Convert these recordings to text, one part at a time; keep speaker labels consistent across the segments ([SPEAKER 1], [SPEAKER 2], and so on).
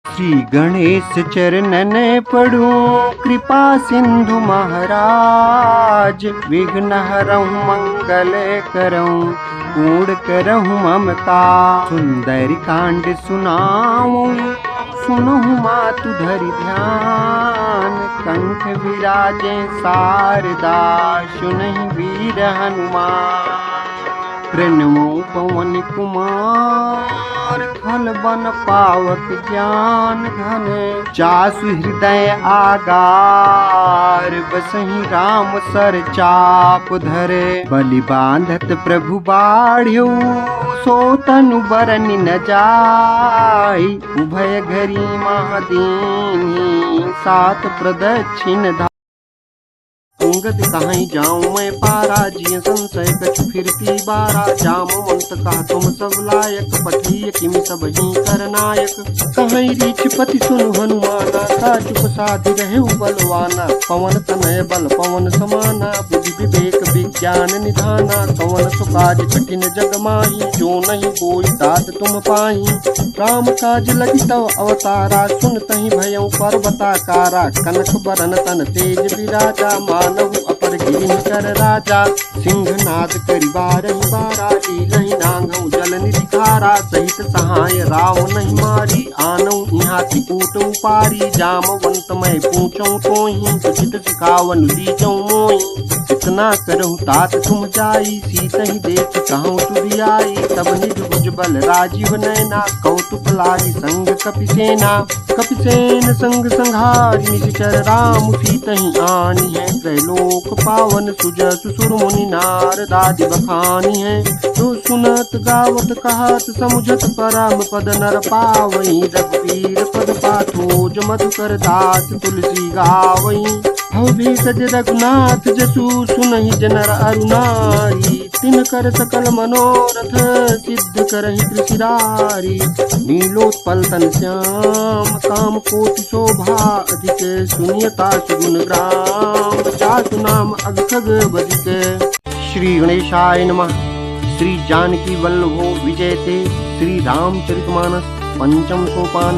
[SPEAKER 1] श्री गणेश चरणन पढ़ूं कृपा सिंधु महाराज। विघ्न हरऊं मंगल करऊं पूर्ण करऊं ममता। सुंदर कांड सुनाऊं सुनहु मातु धरि ध्यान। कंठ विराजे शारदा सुनहि वीर हनुमान। प्रणमो पवन कुमार खल बन पावक ज्ञान घन। चासु हृदय आगार बसहि राम सर चाप धरे। बलि बांधत प्रभु बाढ़्यो सो तनु बरनि न जाय। उभय घरी महादीनी सात प्रदक्षिण धा। अंगद कहीं जाऊं मैं पारा जिय संशय कछु फिरती बारा। जामवंत कहा तुम सब लायक पठिय किमि सब ही करनायक। कहीं रीछ पति सुनु हनुमाना ता चुप साधि रहे बलवाना। पवन तनय बल पवन समाना बुद्धि विवेक विज्ञान निधाना। कवन सुकाज कठिन जग माही जो नहीं कोई तात तुम पाही। राम काज लगी तव अवतारा सुन तहि भयउ पर्वताकारा। कनक बरन तन तेज विराजा मानव अपर गिरि कर राजा। सिंहनाद करि बारहि बारा लीलहि नांगऊ जल निधि धारा। सहित सहाय राव नहीं मारी आनऊ यहाँ त्रिकूट उपारी। जामवंत मैं पूछऊं तोहि उचित सिखावन दीजऊं मोहि। इतना करहु तात तुम जाई सीतहि देख कहूँ तुरियाई। तब निज भुज बल राजीव नैना कौतुक लागी संग कपिसेना। कपिसेन संग संहारी निश्चर राम सीतहि आनी है। त्रैलोक पावन सुजसु सुर मुनि नारदादि बखानी है। जो सुनत गावत कहत समुझत परम पद नर पावई। रघुवीर पद पाथोज मधुकर दास तुलसी गावई। भव सज रघुनाथ जसु सुनहि जनर अरुनारी। तिन कर सकल मनोरथ सिद्ध करहि त्रिशिरारी। नीलोत्पल तन श्याम काम कोटि शोभा अधिक। सुनियता सुगुण ग्राम जासु नाम अगखग बदिक। श्री गणेशाय नमः। श्री जानकी वल्लभो विजयते। श्री रामचरितमानस पंचम सोपान।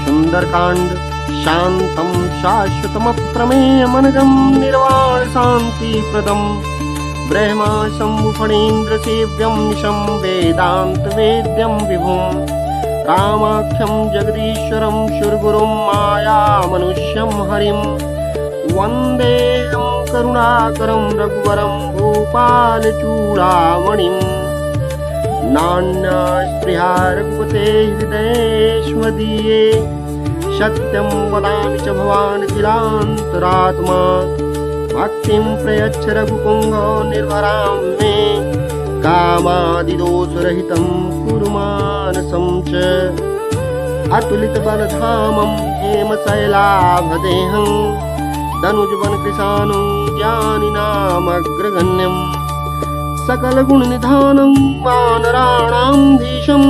[SPEAKER 1] सुंदरकांड। शांतम शाश्वतमप्रमेयमनघं निर्वाण शांति प्रदम। ब्रह्मा शंभु फणीन्द्र सेव्यं निशं वेदांत वेद्यं विभुं। रामाख्यं जगदीश्वरं शुरगुरुं माया मनुष्यं हरिं। वन्देऽहं करुणाकरं रघुवरं भूपाल चूडामणिं। नान्यस्पृहा रघुपते हृदयेष्वदीये। सत्यं वदामि च भवान् किलान्तरात्मा। भक्तिं प्रयच्छ रघुपुङ्गो निर्भरां मे। कामादिदोषरहितं कुरु मानसं च। अतुलितबलधामं हेमशैलाभदेहं। तनुजवनकृशानं ज्ञानिनामग्रगण्यं। सकलगुणनिधानं वानराणां धीशं।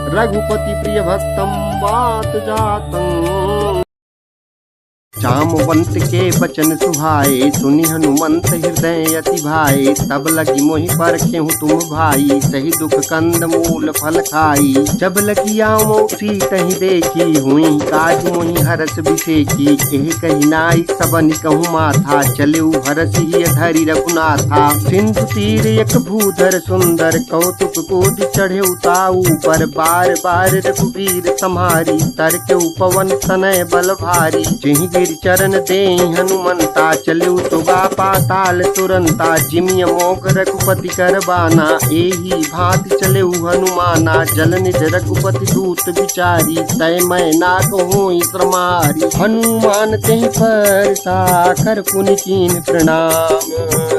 [SPEAKER 1] रघुपति प्रिय भक्तम वात जातं। जामवंत के बचन सुहाए सुनि हनुमंत हृदय अति भाए। तब लगी मोहि परखेहु तुम भाई सही दुख कंद मूल फल खाई। जब लगी आवो सीतहि देखी हुई काज मोहि हरस बिसेकी। एहि कही नाई सबनि कहूँ माथा चलेउ हरस ही धरि रघुनाथा। सिंधु तीर एक भूधर सुंदर कौतुक कोदि चढ़े ताऊ पर। बार बार रघुवीर सम्हारी तरकेउ पवन तनय बल भारी। जिहि गिर चरण दे हनुमंता चलेउ सुगा पाताल तुरंता। जिमिय मोग रघुपति करबाना एही भांति चलेउ हनुमाना। जल निज रघुपति दूत विचारी तय मैं ना कहूँ श्रमारी। हनुमान तेहि पर साखर पुनि कीन प्रणाम।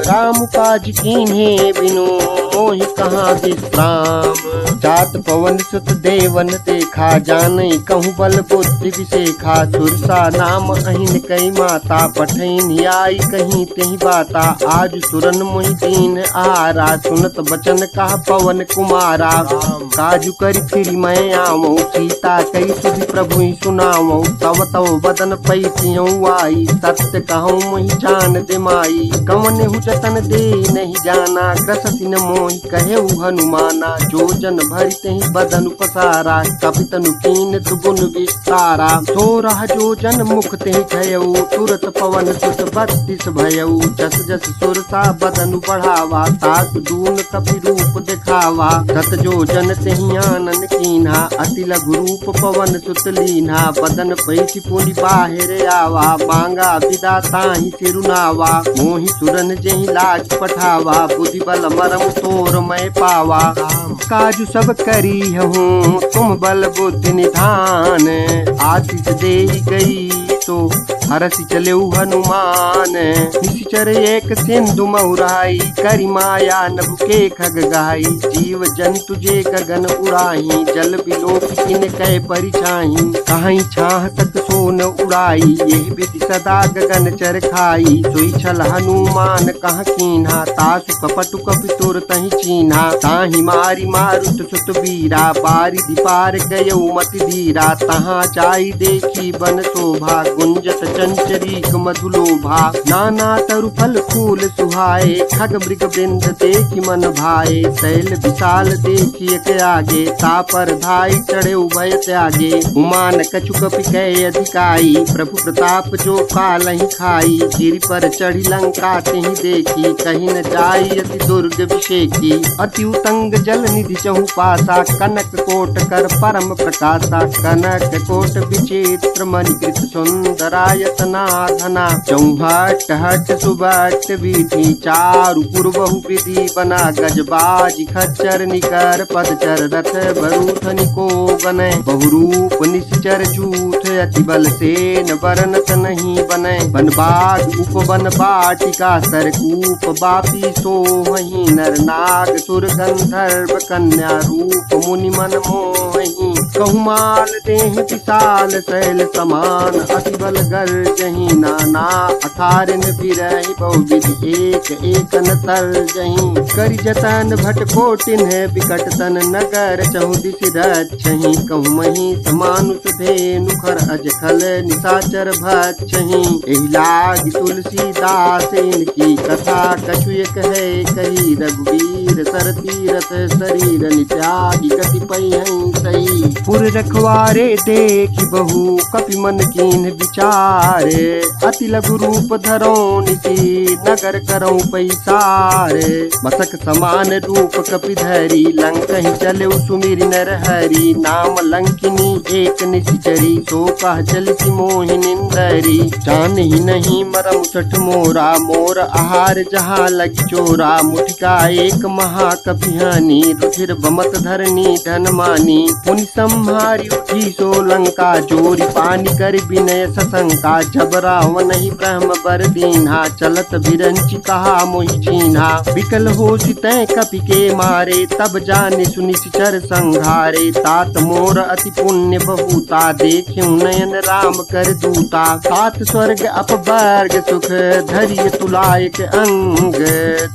[SPEAKER 1] राम काज कीन्हे बिनु मोहि कहाँ विश्राम। जात पवन सुत देवन देखा जानई कहूँ बल बुद्धि विशेखा। सुरसा नाम अहिन कई माता पठैन आई कहीं तेहि बाता। आज सुरन मोहि दीन आहारा सुनत बचन कहा पवन कुमारा। काजु करि फिर मैं आवऊं सीता कई सुधि प्रभु ही सुनावऊं। तव तव बदन पैसियऊं आई सत्य कहूँ मोहि जान दे माई। कवन हु जतन दे नहीं जाना ग्रसति न मोहि कहेउ हनुमाना। जो जन भरिते ही बदनु पसारा कपि तनु कीन दुगुन विस्तारा 16 जोजन मुख ते गयऊ तुरत पवन सुत 32 भयऊ जस जस सुरसा बदनु बढ़ावा तास दून कपि रूप दिखावा 7 जोजन तेहि आनन कीन्हा अति लघु रूप पवन सुत लीन्हा बदन पैठी पुनि बाहिर आवा मांगा विदा ताहि सिरुनावा मोहि सुरन जेहि लाज पठावा बुद्धि बल मरम तोर मैं पावा काजु सब करी हूँ तुम बल बुद्धि निधान आशीष दे गई तो हरसि चले हनुमान निश्चर एक सिंधु मऊराई करी माया नभ के खग गाई जीव जंतु जे गगन उड़ाही जल बिलोक किन कै परिछाही कहीं छाह तक सोन उड़ाई यही विधि सदा गगन चर खाई सोई छल हनुमान कह कीन्हा तासु कपटु कपि तुर तहि चीन्हा ताहि मारी मारुत सुत वीरा बारिधि पार गयऊ मति धीरा तहाँ चाई देखी बन शोभा गुंजत चंचरीक मधुलोभा नाना तरु फल फूल सुहाए खग मृग बिंद देखी मन भाए शैल विशाल देखिए के आगे तापर धाई चढ़े उभय त्यागे उमान कछु कपि कै अधिकाई प्रभु प्रताप जो काल ही खाई गिरि पर चढ़ी लंका तेहि देखी कहीं न जाई अति दुर्ग विषेकी अति उतंग जल निधि चहु पासा कनक कोट कर परम प्रकाशा कनक कोट विचित्र मणिकृत सुंदरायतना धना चौहट हट सुबट विधि चारु पूर्वहु विधि बना गजबाजी खच्चर निकर पदचर रथ बरूथनि को बने बहुरूप निश्चर झूठ अति बल सेन बरनत नहीं बने बन बाग उपवन बाटिका सरकूप बापी सोहहि नर नाग सुर गंधर्व कन्या रूप मुनि मन मोहि कहुमाल देह विशाल शैल समान अति बल गर्जहि नाना अठारन बिरहि बहुविधि एक एकन तर्जहि करि जतन भट कोटिन विकट तन नगर चहुदिश रक्षहि कहमहि समानुष धेनु खर अजखल निशाचर भक्षहि एहि लागी तुलसीदास इनकी कथा कछु एक है कही रघुवीर सर तीरथ शरीर नित्यागी कतिपय सही पुर रखवारे देखि बहु कपि मन कीन विचारे अति लघु रूप धरो निति नगर करो पैसारे मसक समान रूप कपि धरी लंक ही चले सुमिर नर हरि नाम लंकिनी एक निश्चरी सो कह चलसी मोहि निंदरी जान ही नहीं मरम सठ मोरा मोर आहार जहाँ लगी चोरा मुठिका एक महाकपिहानी रुधिर बमत धरनी धन मानी पुनि संहारी उठी सो लंका जोरी पानी कर विनय सशंका जब रावण ही ब्रह्म बर दीन्हा चलत बिरंची कहा मोहि चीन्हा विकल हो तय कपि के मारे तब जाने सुनिश्चर संघारे तात मोर अति पुण्य बहुता देख्यु नयन राम कर दूता सात स्वर्ग अपवर्ग सुख धैर्य तुलायक अंग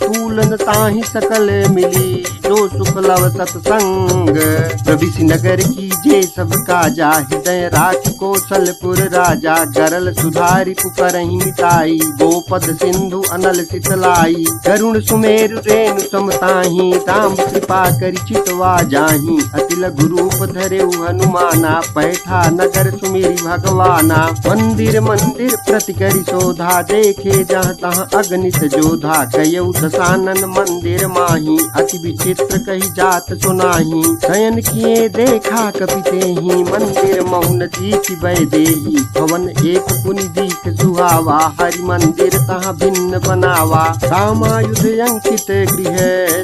[SPEAKER 1] तूलन ताहि सकल मिली जो सुख लव सत्संग प्रविश नगर की जे सब काजा हृदय राख कौशलपुर राजा गरल सुधारी पुकरहि मिताई गोपद सिंधु अनल सितलाई करुण सुमेरु रेणु समताही राम कृपा करि चितवा जाही अति लघु रूप धरेउ हनुमाना पैठा नगर सुमेरी भगवाना मंदिर मंदिर प्रति करि शोधा देखे जहाँ तहाँ अगणित जोधा गयउ दशानन मंदिर माही अति विचित्र कही जात सुनाही शयन किए देखा कपिते ही मंदिर मौन दीख भय देही भवन एक पुनि दीख सुहावा हरि मंदिर तहाँ भिन्न बनावा रामायुध अंकित गृह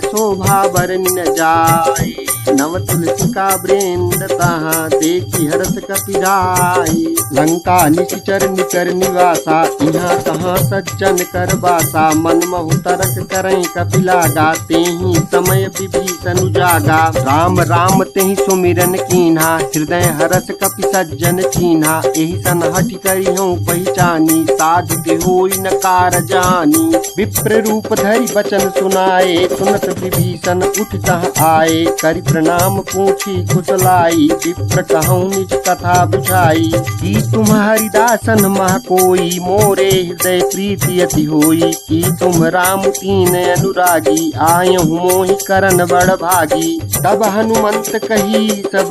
[SPEAKER 1] शोभा बरनि न जाय नव तुलसी का वृंद तहाँ देखी हरस कपिराई लंका निश्चर निकर निवासा यहाँ तहाँ सज्जन कर बासा मन महु तरक करई कपिला गाते ही समय विभीषण जागा राम राम तेहि सुमिरन कीन्हा हृदय हरस कपि सज्जन चीन्हा एहि सन हठि करि हूँ पहचानी साधु के होई न कार जानी विप्र रूप धरि बचन सुनाए सुनत विभीषण उठ तह आए करि प्रणाम पूछी कुशलाई, विप्र कहूँ निज कथा बुझाई। की तुम हरिदासन मह कोई, मोरे हृदय प्रीति अति होई। की तुम राम तीन अनुरागी, आयहु मोहि करन बड़ भागी। तब हनुमंत कही सब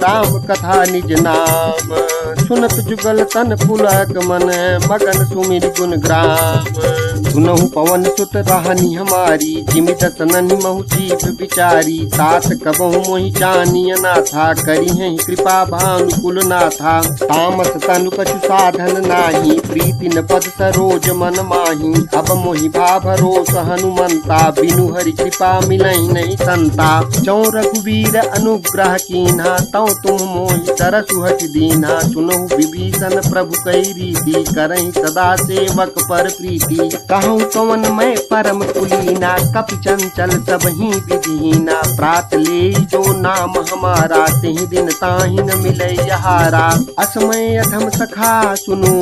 [SPEAKER 1] राम कथा निज नाम, सुनत जुगल तन पुलक मन, मगन सुमिर गुण ग्राम। सुनहु पवन सुत रहनी हमारी, जिमि दसननि महु जीव विचारी। तात कबहु मोहि जानिय नाथा, करी हैं कृपा भानुकुल नाथा। तामस तनु कछु साधन नाही, प्रीति न पद सरोज मन माही। अब मोहि भा भरोस हनुमंता, बिनु हरि कृपा मिलहि नहीं संता। चौ रघुवीर अनुग्रह कीन्हा, तौ तुम मोहि तरसु हठि दीन्हा। सुनहु विभीषण प्रभु कई रीति, करहि सदा सेवक पर प्रीति। कहूँ कवन मैं परम कुलीना, कपि चंचल सबहि विधिहीना। प्रात ले जो नाम हमारा, तेहि दिन ताहि न मिलै यहारा। असमय अधम सखा सुनु,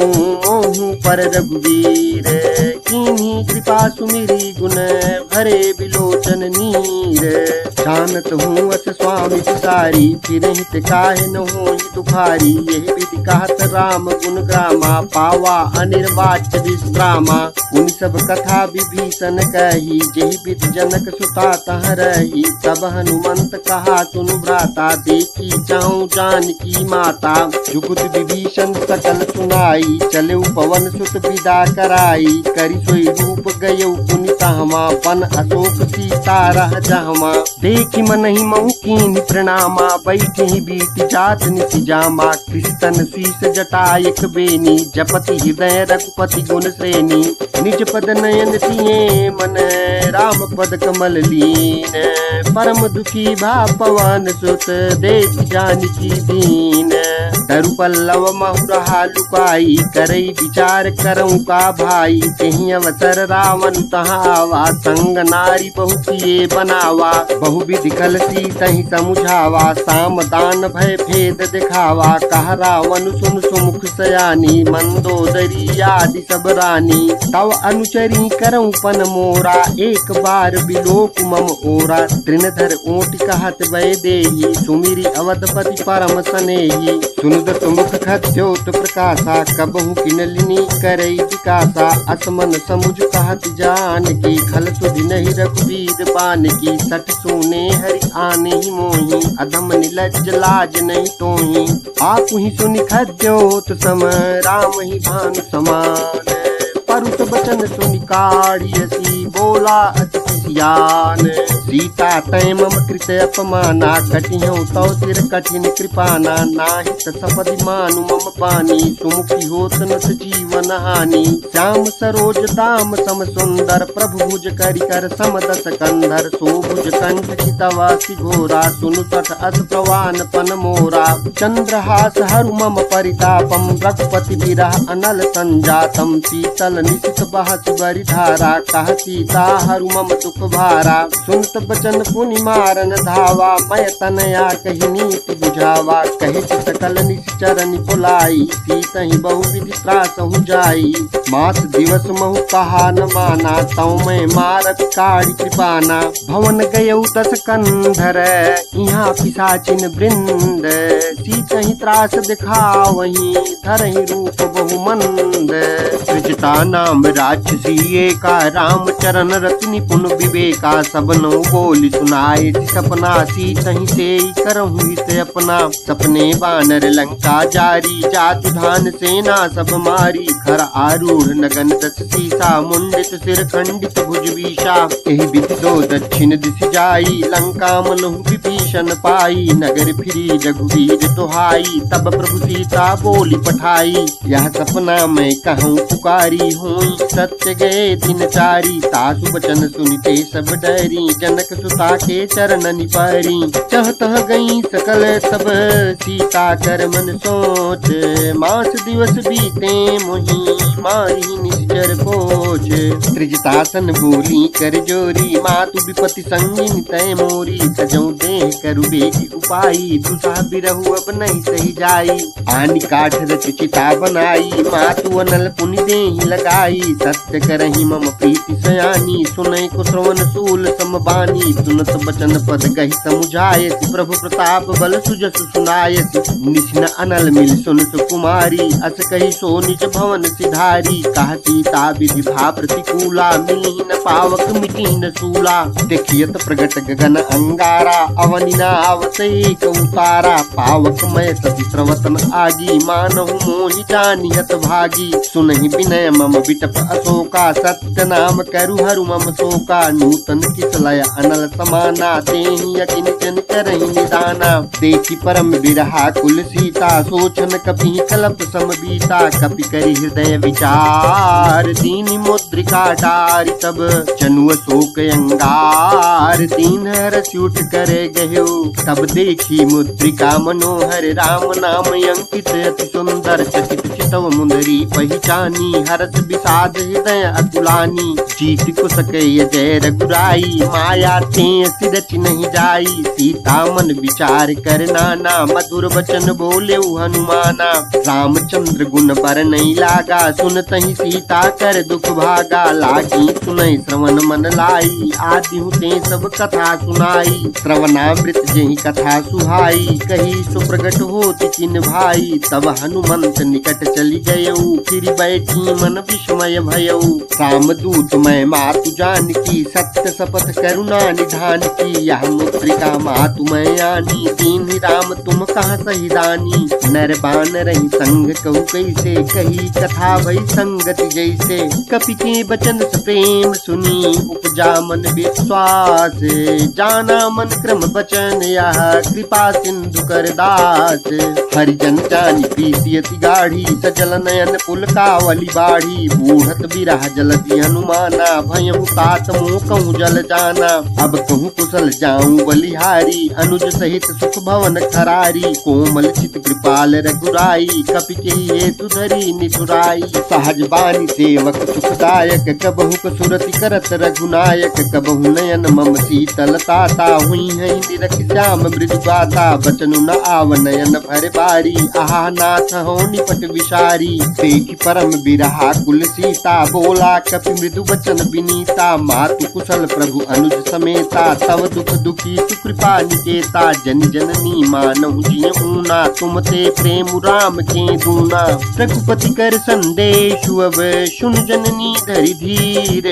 [SPEAKER 1] मोहु पर रघुवीर। कीन्ही कृपा सुमिरी गुण, भरे बिलोचन नीर। जानत हूँ अस स्वामी सारी, फिर हित काहे न होहि दुखारी। यही विधि कहत राम गुण ग्रामा, पावा अनिर्वाच्य विश्रामा। उन सब कथा विभीषण कही, जेहि विधि जनक सुता तह रही। तब हनुमंत कहा सुनु भ्राता, देखी जाऊं जानकी माता। जुगुत विभीषण सकल सुनाई, चलेउ पवन सुत विदा कराई। करि सोई रूप गयउ पुनि तहमा, बन अशोक सीता रह जहमा। देखि मनहि महु कीन्हि प्रणामा, बैठि बीति जात निसि जामा। कृष्ण शीस जटा एक बेनी, जपति हृदय रघुपति गुण श्रेणी। निज पद नयन तिये मन, राम पद कमल लीन। परम दुखी भा पवन सुत, देख जानकी दीन। तरु पल्लव महु रहा लुकाई, करई विचार करऊँ का भाई। तेहि अवसर रावण तहाँ आवा, संग नारी बहु किए बनावा। बहु विधि कल सीतहि समुझावा, साम दान भय भेद दिखावा। कह रावण सुन सुमुख सयानी, मंदोदरी आदि सब रानी। तव अनुचरी करऊँ पन मोरा, एक बार बिलोक मम ओरा। तृणधर ओट कहत वै देही, सुमिरी अवधपति परम सनेही। सुनुद सुमुख खद्योत प्रकाशा, कबहु किनलिनी करई विकासा। असमन समुझ कहत जानकी, खल सुधि नहीं रघुवीर बानकी। सठ सोने हरि आने ही मोही, अधम निलज्ज लाज नहीं तोही। आप ही सुनि खद्योत सम, राम ही भानु समान। परुत बचन सुनि काढ़ियसी, बोला अति सियान। सीता तै मम कृत अपमाना, कटिहउँ तौ सिर कठिन कृपाना। नाहि त सपदि मानु मम बानी, सुमुखी होत न जीवन हानि। श्याम सरोज दाम सम सुंदर, प्रभु भुज करि कर सम दस कंधर। सो भुज कंठ चितवासी घोरा, सुनु सठ अस प्रवान पन मोरा। चंद्रहास हरु मम परितापम, रघुपति विरह अनल संजातम। शीतल निशित बहस बरि धारा, कह सीता हरु मम दुख भारा। सुनत बचन पुनि मारन धावा, मैं तनया कही नीति बुझावा। कहे सकल निश्चर निपुलाई, सीतहि बहु विधि त्रासहु जाई। मास दिवस महु कहा न माना, तौ मैं मारत काढ़ि कृपाना। भवन गयउ दस कंधर, यहाँ पिशाचिन वृंद। सीतहि त्रास दिखावहीं, धरहि रूप बहु मंद। सृजता नाम राक्षसी एका, राम चरण रति निपुण विवेका। सबनौ बोल सुनाए सपना, सीतहि सेई करहु हित अपना। सपने बानर लंका जारी, जातु धान सेना सब मारी। खर आरूढ़ नगन दस सीसा, मुंडित सिर खंडित भुज बीसा। एहि विधि दो दक्षिण दिशि जाई, लंका मनहु विभीषण पाई। नगर फिरी रघुवीर दुहाई, तब प्रभु सीता बोली पठाई। यह सपना मैं कहूँ पुकारी, होई सत्य गए दिन चारी। तासु बचन सुनिते सब डरी, जनक सुता के चरण निपारी। चह तह गई सकल तब सीता कर मन सोच, मास दिवस बीते मोही मारी निश्चर कोच। त्रिजतासन बोली कर जोरी, मातु विपति संगिन तय मोरी। सजौ देह करु बेगी उपाई, दुसह बिरहु अब नहीं सही जाई। आनि काठ रच चिता बनाई, मातु अनल पुनि देहि लगाई। सत्य करहि मम प्रीति सयानी, सुनै को श्रवण सूल समबानी सुनत बचन पद गहि समुझायति प्रभु प्रताप बल सुजस सुनायति निश्न अनल मिल सुन सुकुमारी अस कही सो निज भवन सिधारी कह सीता विधि भा प्रतिकूला मिली न पावक मिटी न सूला देखियत प्रगट गगन अंगारा अवनि नावत एक उतारा पावक मय सती प्रवतन आगी मानहु मोहि जानिहत भागी सुनहि विनय मम विटप अशोका सत्य नाम करु हरु मम शोका नूतन किसलय अनल समाना तेहि यकिन जन करहि निदाना देखि परम विरहा कुल सीता सोचन कपि कलप समबीता कपि करि हृदय विचार दीनि मुद्रिका डारि तब जनुअ शोक अंगार दीन हरसि उठ करे गयो तब देखी मुद्रिका मनोहर राम नाम अंकित अति सुंदर चकित चितव मुंदरी पहचानी हरस विषाद हृदय अतुलानी जीत कुसके जय रघुराई माया ते सिरच नहीं जाई सीता मन विचार कर नाना मधुर वचन बोले हनुमाना रामचंद्र गुण बर नहीं लागा सुनत ही सीता कर दुख भागा लागी सुनई श्रवण मन लाई आदि हुते सब कथा सुनाई श्रवणामृत जही कथा सुहाई कही सुप्रगट होति किन भाई तब हनुमंत निकट चली गयऊ फिर बैठी मन विस्मय भयऊ रामदूत मैं मातु जानकी सत्य शपथ करुणा निधान की यह मुद्रिका मातु मैं आनी दीन राम तुम कहाँ सही दानी नर बान रही संग कहू कैसे कही कथा भई संगति जैसे कपि के बचन स प्रेम सुनी उपजा मन विश्वास जाना मन क्रम बचन यह कृपा सिंधु कर दास हरिजन जानी प्रीतियति गाढ़ी सजल नयन पुलकावली बाढ़ी बूढ़त बिरह जलति हनुमाना भयहु तात मोह कहूँ जल जाना अब कहूँ कुशल जाऊं बलिहारी अनुज सहित सुख भवन खरारी कोमल चित कृपाल रघुराई कपि के हेतु धरी निठुराई सहज बानी सेवक सुखदायक कबहु कसुरति करत रघुनायक कबहु नयन मम शीतल ताता हुई है निरख श्याम मृदु गाता बचनु न आव नयन भर बारी आहा नाथ हो निपट विशारी देखि परम बिरहा कुल सीता बोला कपि मृदु वचन विनीता मातु कुशल प्रभु अनुज समेता तव दुख दुखी सुकृपा निकेता जन जननी मानहु जिय ऊना तुम ते प्रेम राम के दूना रघुपति कर संदेश अब सुन जननी धरि धीर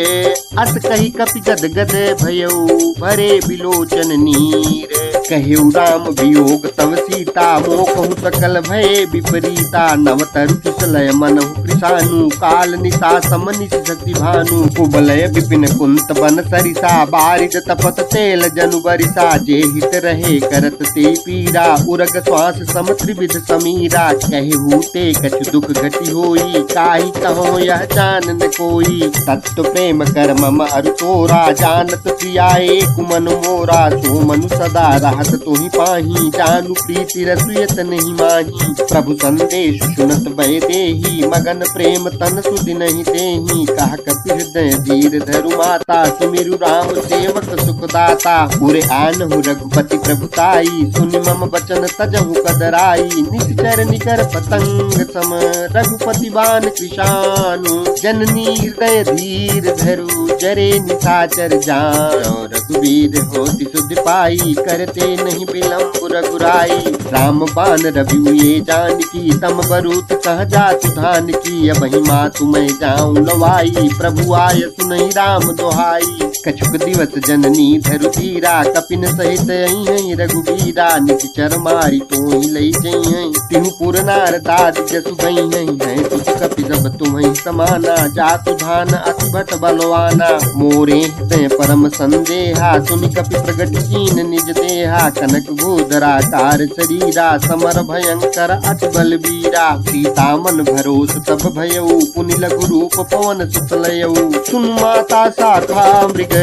[SPEAKER 1] अस कही कपि गद गद भयऊ भरे बिलोचन नीर कहु राम वियोग तव सीता मोकहु सकल भय विपरीता नव तरु कुशलय मनहु कृषानु काल निशा समनिस सति भानु कुबलय विपिन कुंत बन सरिसा बारिद तपत तेल जनु बरिसा जे हित रहे करत ते पीरा उरग श्वास सम त्रिविध समीरा कहु ते कछु दुख घटी होई काहि कहो यह जानन कोई तत्व प्रेम कर मम अरु तोरा जानत प्रिया एक मन मोरा सो मनु सदा रहत तोहि पाही जानु प्रीति रसुयत नहीं माही प्रभु संदेश सुनत भय देही मगन प्रेम तन सुधि नहीं देही कह कपि हृदय धीर धरु माता सुमिरु राम सेवक सुखदाता पुरे आनहु रघुपति प्रभुताई सुनि मम बचन तजहु कदराई निश्चर निकर पतंग सम रघुपति बान कृशानु जननी हृदय धीर धरु जरे निशाचर जान रघुवीर होति सुधि पाई करते नहीं विलंब रघुराई राम बान रवि ये जानकी तम बरूत कह जातु धान की अब ही मातु मैं जाऊं लवाई प्रभु आय सुनहि राम दोहाई कछुक दिवस जननी धरु धीरा कपिन सहित अहि रघुवीरा निश्चर मारी तो ही लई जई तिहु पुर नार दाद जसु गई है तुझ कपि सब तुम्हें समाना जातु धान अति भट बलवाना मोरे हृदय परम संदेहा सुनि कपि प्रगट कीन निज देहा कनक भूधरा कार शरीरा समर भयंकर अति बलवीरा सीता मन भरोस तब भयऊ पुनि लघु रूप पवन सुतलयऊ सुन माता शाखा मृग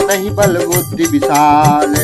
[SPEAKER 1] नहीं बल बुद्धि विशाल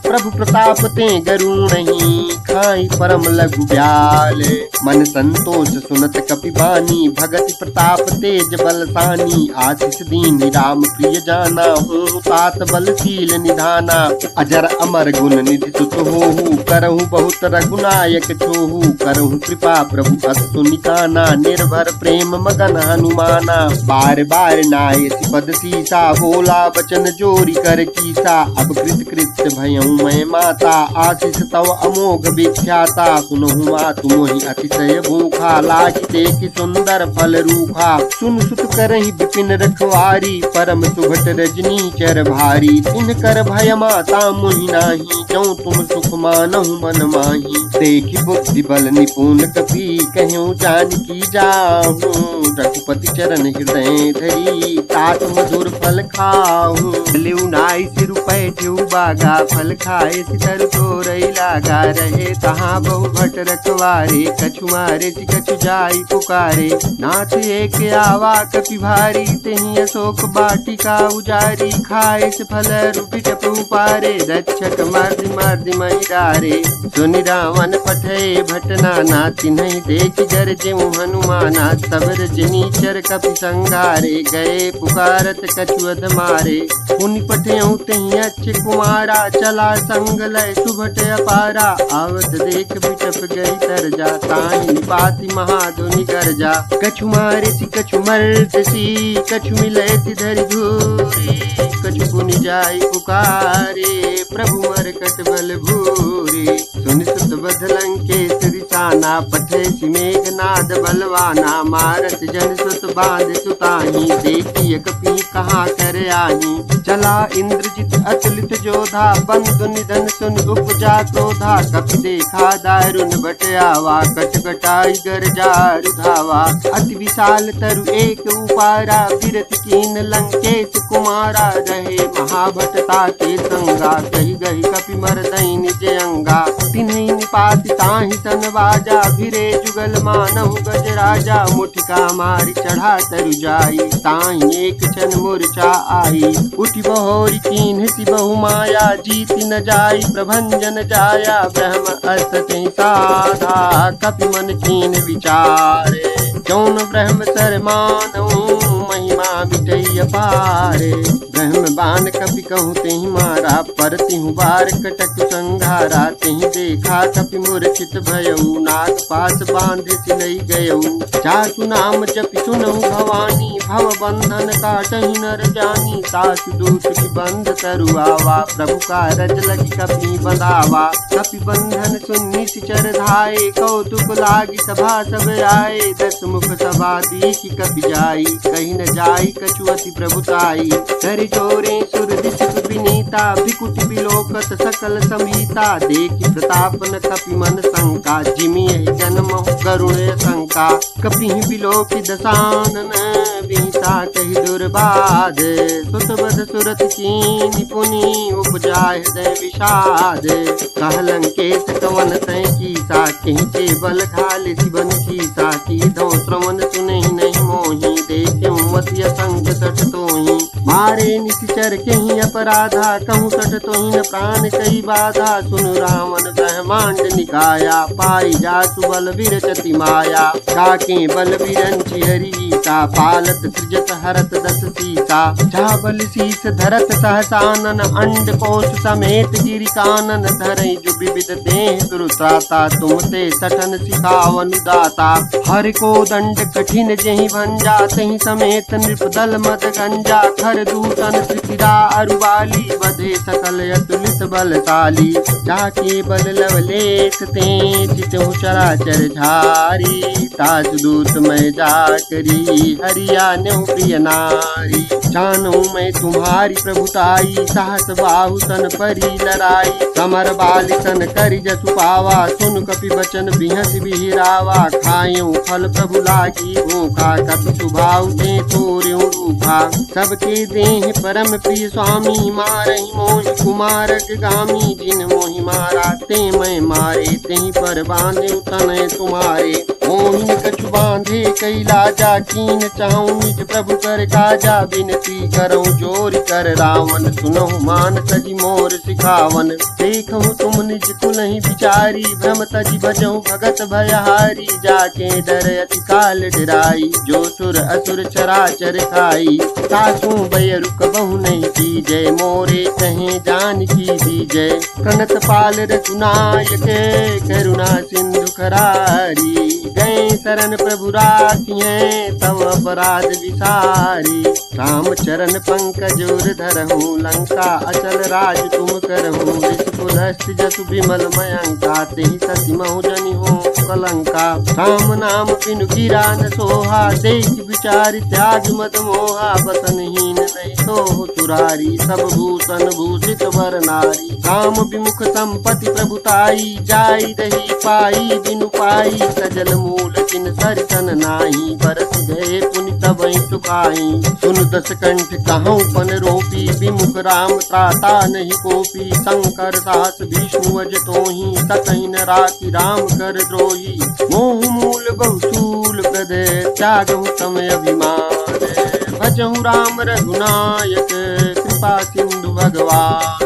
[SPEAKER 1] प्रभु प्रताप ते गरुण नहीं खाई परम लघु ब्याल। मन संतोष सुनत कपि बानी, भगति प्रताप तेज बलसानी। आशीष दीन राम प्रिय जाना, हूँ तात बलशील निधाना। अजर अमर गुण निधि सुत होहु, करहु बहुत रघुनायक छोहु। करहु कृपा प्रभु अस सुनिकाना, निर्भर प्रेम मगन हनुमाना। बार बार नायसी पद सीसा, बोला वचन जोरी कर कीसा। अब कृत कृत्य भयऊ मैं माता, आशीष तव अमोघ विख्याता। सुनहु मातु मोहि अतिशय भूखा, लागी देखि सुंदर फल रूखा। सुन सुत करहि विपिन रखवारी, परम सुभट रजनी चर भारी। तिन कर भय माता मोहि नाही, जऊँ तुम सुख मानहु मन माही। देखि बुद्धि बल निपुण कपि, कहूँ जानकी जाहूँ। रघुपति चरण हृदय धरी, तात मधुर फल खाहूँ। लिउ नाई सिर पैठ्यू बागा, फल खाए सितर तोरई लागा। रहे तहाँ बहु भट रखवारे, कछु मारे सि कछु जाई पुकारे। नाथ एक आवा कपि भारी, तेहि अशोक बाटिका उजारी। खाए से फल रूपी टपु पारे, रक्षक मर्दि मर्दि महि डारे। सुनि रावण पठे भट नाना, तिन्हि देख गरजेउ हनुमाना। सब रजनीचर कपि संघारे, गए पुकारत कछु अध मारे। पुनि पठेउ तेहि अच्छे कुमारा, चला संग लय सुभट अपारा। आवत देख बिटप गई तरजा, ताहि निपाति महाधुनि गरजा। कछु मारे सि कछु मरत सी, कछु मिलय सि धरि धूरी। कछु पुनि जाई पुकारे, प्रभु मरकट बल भूरी। सुनि सुत बध लंकेश रिसाना, पठे सि मेघनाद बलवाना। मारत जन सुत बांध सुताही, देखिय कपि कहाँ कर आही। चला इंद्रजित अतुलित जोधा, बंधु निधन सुन उपजा क्रोधा। कपि देखा दारुण बट आवा, कट कटाई गरजा रुधावा। अति विशाल तरु एक उपारा, बिरत कीन लंकेश कुमारा। रहे महाभटता के संगा, कही गही कपि मरदई निज अंगा। तिन्हि निपाति ताहि सन बाजा, भिरे जुगल मानहु गज राजा। मुठिका मारी चढ़ा तरु जाई, ताहि एक क्षण मूर्छा आई। उठि बहोरी कीन्हति बहु माया, जीति न जाई प्रभंजन जाया। ब्रह्म अर्थ तेहि साधा, कपि मन कीन विचारे। जौन ब्रह्म सर मानहु, महिमा बिटई अपारे। ब्रह्म बान कपि कहूँ तेहि मारा, परतिहु बार कटक संघारा। तेहि देखा कपि मूर्छित भयऊ, नाग पास बांधे सिलई गयऊ। जासु नाम जपि सुनहु भवानी, भव बंधन काटहि नर जानी। तासु दूत की बंध तरुआवा, प्रभु का रज लगी कपि बंधावा। कपि बंधन सुन निश्चर धाये, कौतुक लागी सभा सब आए। दस मुख सभा देखि कपि जाई, कहीं न जाई कछु अति प्रभुताई। कर जोरे सुर दिशक विनीता, बिकुट बिलोकत सकल समीता। देखि प्रताप न कपि मन शंका, जिमि जन्म करुण शंका। कपि बिलोकि दशानन, विहिता कहि दुर्बाध। सुतवध सुरत कीनि पुनि, उपजाय हृदय विषाद। कह लंकेश कवन तै कीसा, कहीं बल घाले सिबन कीसा। की दो श्रवण सुनहि नहीं मोहि, देखे मति असंग सठ तोहि। मारे निश्चर कहीं अपराधा, कहूँ सठ तोहि न प्राण कई बाधा। सुन रावण ब्रह्मांड निकाया, पाई जासु बल विरचति माया। काके बल विरंचि हरिता, पालत सृजत हरत दस सीता। जा बल शीस धरत सहसानन, अंड कोश समेत गिरि कानन। धरई जो विविध देह दुर्त्राता, तुम ते सठन सिखावन दाता। हर को दंड कठिन जेहि भंजा, तेहि समेत नृपदल मद गंजा। खर दूतन त्रिपुरा अरुवाली, बधे सकल अतुलित बलशाली। जाके बल लवलेश ते, चितहु चराचर झारी। तासु दूत मैं जाकरी, हरिया न्यु प्रिय नारी। जानू मैं तुम्हारी प्रभुताई, साहस बाहु सन परी लड़ाई। कमर बाल सन करि जसु पावा, सुन कपि बचन बिहस बिहिरावा। खायूं फल प्रभु लागी भूखा, कपि सुभाव दे तोर्यूं रूखा। सबके देह परम प्रिय स्वामी, मारहि मोहि कुमारक गामी। जिन मोहि मारा ते मैं मारे, तेहि पर बांधे तनय तुम्हारे। मोहिन कछु बांध कांधे कैला जा कीन चाहूं निज प्रभु कर काजा बिनती करऊं जोर कर रावण सुनहु मान तजी मोर सिखावन देखूं तुम निज कुल ही बिचारी भ्रम तजी भजऊं भगत भयहारी जाके डर अति काल डराई जो सुर असुर चराचर खाई सासू भय रुक बहु नहीं की जय मोरे कहें जान की दी जय प्रणत पाल रघुनायक करुणा सिंधु खरारी गए शरण प्रभु राखी हैं तव अपराध विसारी राम चरण पंकज उर धरहूँ लंका अचल राज तुम करहूँ ऋषिकुलस्थ जसु विमल मयंका तेहि सति महु जनि हो कलंका राम नाम बिनु गिरा न सोहा देख विचार त्याग मत मोहा बसनहीन नहीं तो तुरारी सब भूषण भूषित वर नारी राम विमुख संपत्ति प्रभुताई जाई रही पाई बिनु पाई सजल मूल जिन सरचन नाही बरस गए पुनि तबहि सुखाई सुन दस कंठ कहूँ पन रोपी विमुख राम त्राता नहीं कोपी शंकर सास विष्णु अज तोहि सकहि न राखी राम कर द्रोही मोह मूल बहुसूल प्रद त्यागहु समय अभिमान भजहु राम रघुनायक कृपा सिंधु भगवान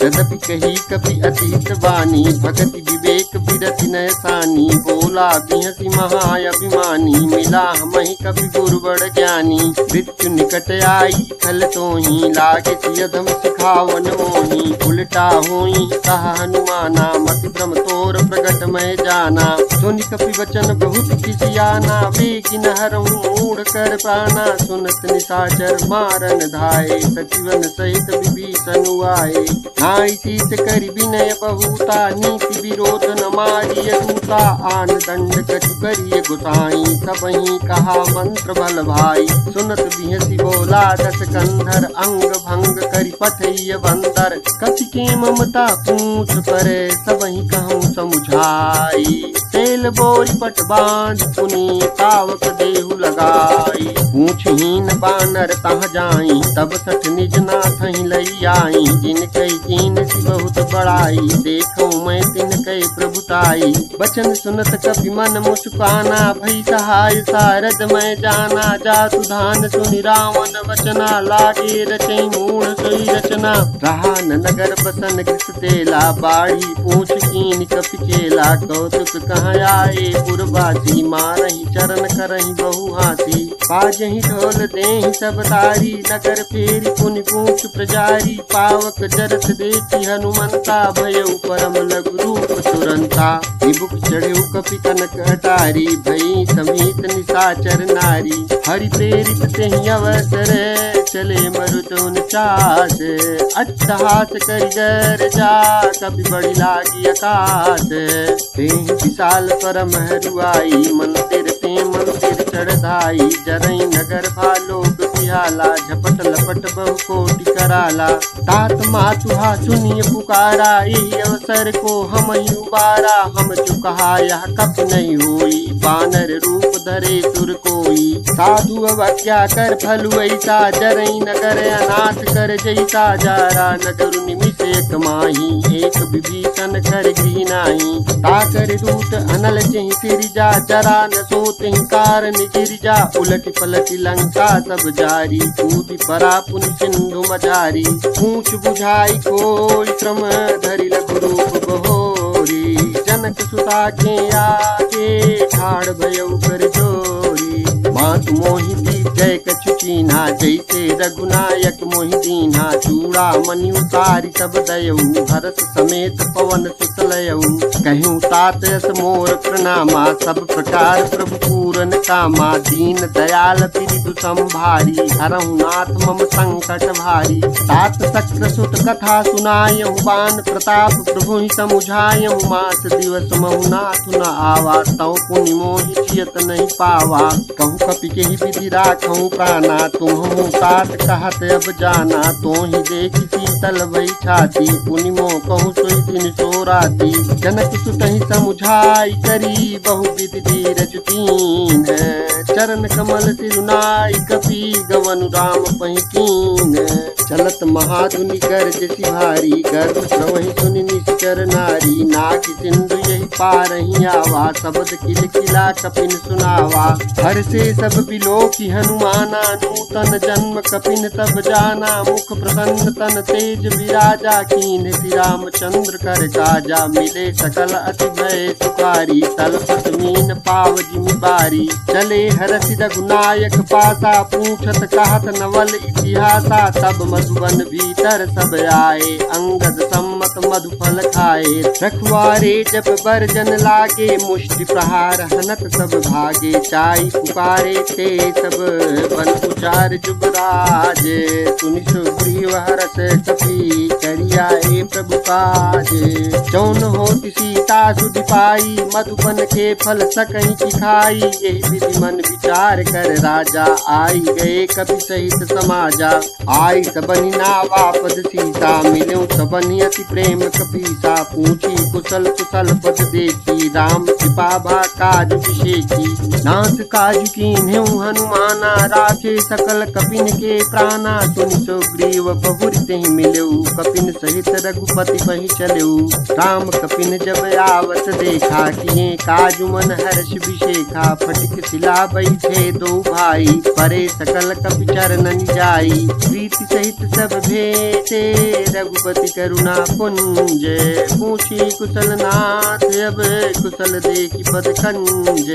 [SPEAKER 1] यद्यपि कही कपि अतीत वाणी भगति विवेक विरति नय सानी बोला बिहसी महाअभिमानी मिला हमहि कपि गुरुबड़ ज्ञानी मृत्यु निकट आई खल तोहि लागे सियधम सिखावन मोहि उल्टा होई कहा हनुमाना मति भ्रम तोर प्रगट मैं जाना सुनि कपि वचन बहुत किसियाना बेगिन हरहूँ मूढ़ कर पाना सुनत निशाचर मारन धाये सचिवन सहित विभीषण आए नाई शीत करि विनय बहुता नीति विरोध न मारिय दूता आन दंड कछु करिय गुसाई सबहि कहा मंत्र बल भाई सुनत बिहसी बोला दस कंधर अंग भंग करि पथय बंदर कति के ममता पूछ परे सबहि कहूँ समुझाई तेल बोरी पट बांध पुनि पावक देहु लगाई पूछहीन बानर तह जाई तब सठ निज नाथ ही लई आई जिन कई कीन सी बहुत बड़ाई देखो मैं तिन कई प्रभुताई बचन सुनत कपि मन मुस्काना भई सहाय सारद मैं जाना जातु धान सुनि रावण वचना लागे रचई मूढ़ सोई रचना रहा न नगर बसन कृत तेला बाढ़ी पूछ कीन कपि केला कौतुक कहाँ आए पुरवासी मारही चरण करही बहु हाथी बाजही ढोल देहि सब तारी नगर फेरी पुनि पूछ प्रजारी पावक जरत देखी हनुमंता भयउ परम लघु रूप तुरंता विभुक चढ़ेउ कपि कनक अटारी भई समीत निशाचर नारी हरि प्रेरित तेहि अवसर चले मरुतुन चास अट्टहास करि गर जा कपि बड़ी लागी आकाश तेहि विशाल परम हरुआई मंदिर ते मंदिर चढ़ाई जरई नगर भालोक बिहाला झपट लपट बहु कोटि कराला तात मातुहा सुनिय पुकारा यही अवसर को हम ही उबारा हम जो कहा यह कप नहीं हुई बानर रूप धरे सुर कोई साधु अवज्ञा कर फलु ऐसा जरई नगर अनाथ कर जैसा जारा नगर निमिष एक माही एक विभीषण कर गृह नाही ताकर दूत अनल चहि सिरजा जरा न सोते कारण गिरजा उलट पलट लंका सब जारी कूद परा पुनि सिंधु मजारी पूछ बुझाई कोई क्रम धरि लघु रूप बहोरी जनक सुता के आगे ठाड़ भयउ कर जोरी मातु मोहि दी जय कछु चीन्हा जैसे रघुनायक मोहि दीन्हा चूड़ा मनि उतारी सब दयऊ हरस समेत पवन सुतलयऊ कहूँ तात यस मोर प्रणामा सब प्रकार प्रभु पूरन कामा दीन दयाल पिरिदु संभारी हरहु नाथ मम संकट भारी तात शक्र सुत कथा सुनायहु बान प्रताप प्रभु ही समुझायहु मास दिवस महु नाथ न आवा तौ पुनि मोहि चियत नहीं पावा कहूँ कपि के ही विधि राखहु प्राणा तुम तात कहत अब जाना तो ही देखी शीतल भई छाती पुनि मोह कहूँ सोई दिन सो राती जनक सुत ही समुझाई करी बहु विधि धीरज कीन चरण कमल सिरुनाई कपि गवन राम पहिकीन। चलत महाधुनि गर्ज सिभारी गर्भ श्रवहि सुनि निश्चर नारी। नाग सिंधु यही पारही आवा शब्द किल किला कपिन सुनावा। हर से सब बिलो की हनुमाना नूतन जन्म कपिन तब जाना। मुख प्रसन्न तन तेज विराजा कीन श्री रामचंद्र कर काजा। मिले सकल अति भय सुखारी तलपत मीन पाव जिमि बारी। चले हरसि रघुनायक पासा पूछत कहत नवल इतिहासा। तब मधुबन भीतर सब आए अंगद सम्मत मधुफल खाए। रखवारे जब बरजन लागे मुष्टि प्रहार हनत सब भागे। चाई पुकारे ते सब बन उचार जुबराज। सुनि सुग्रीव हरस कपि करियाए प्रभु काज। जौन होति सीता सुधि पाई मधुबन के फल सकहि खाई। यही विधि मन विचार कर राजा आई गए कपि सहित समाजा। आई सबनि नावा पद सीता मिल्यो सबनि अति प्रेम कपीसा। पूछी कुशल कुशल पद देखी राम कृपा भा काज विशेषी। नाथ काज कीन्ह्यो हनुमाना राखे सकल कपिन के प्राणा। सुनि सुग्रीव बहुरि तेहि मिल्यो कपिन सहित रघुपति बहि चल्यो। राम कपिन जब आवत देखा किए काजु मन हर्ष विशेखा। फटिक शिला बैठे दो भाई परे सकल कपि चरणन जाई। प्रीति सहित सब भेटे रघुपति करुणा पुंज। पूछी कुशल नाथ अब कुशल देखी पद कंज।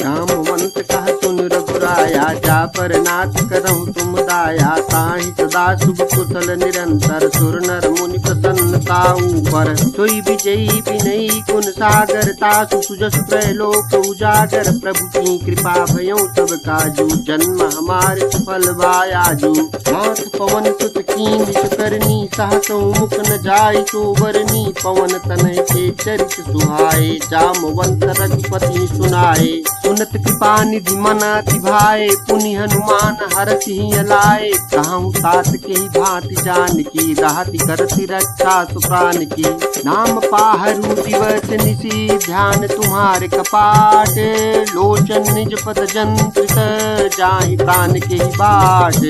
[SPEAKER 1] रामवंत कह सुन रघुराया जा पर नाथ करहु तुम दाया। ताहि सदा शुभ कुशल निरंतर सुर नर मुनि प्रसन्नता ऊपर। सोई विजयी विनयी गुण सागर तासु सुजस त्रैलोक उजागर। प्रभु की कृपा भयउ सब काजू जन्म हमारे सफल भायाजू। नाथ पवन सुत कीन करनी सहसो मुख न जाय तो बरनी। पवन तनय के चरित सुहाए जामवंत रघुपति सुनाए। सुनत कृपा निधि मन अति भाए पुनि हनुमान हरसि लाए। कहूँ तात के ही भांति जान की राहति करति रक्षा सुप्राण की। नाम पाहरु दिवस निशि ध्यान तुम्हारे कपाट। लोचन निज पद जंत्रित जाहि प्राण के ही बाट।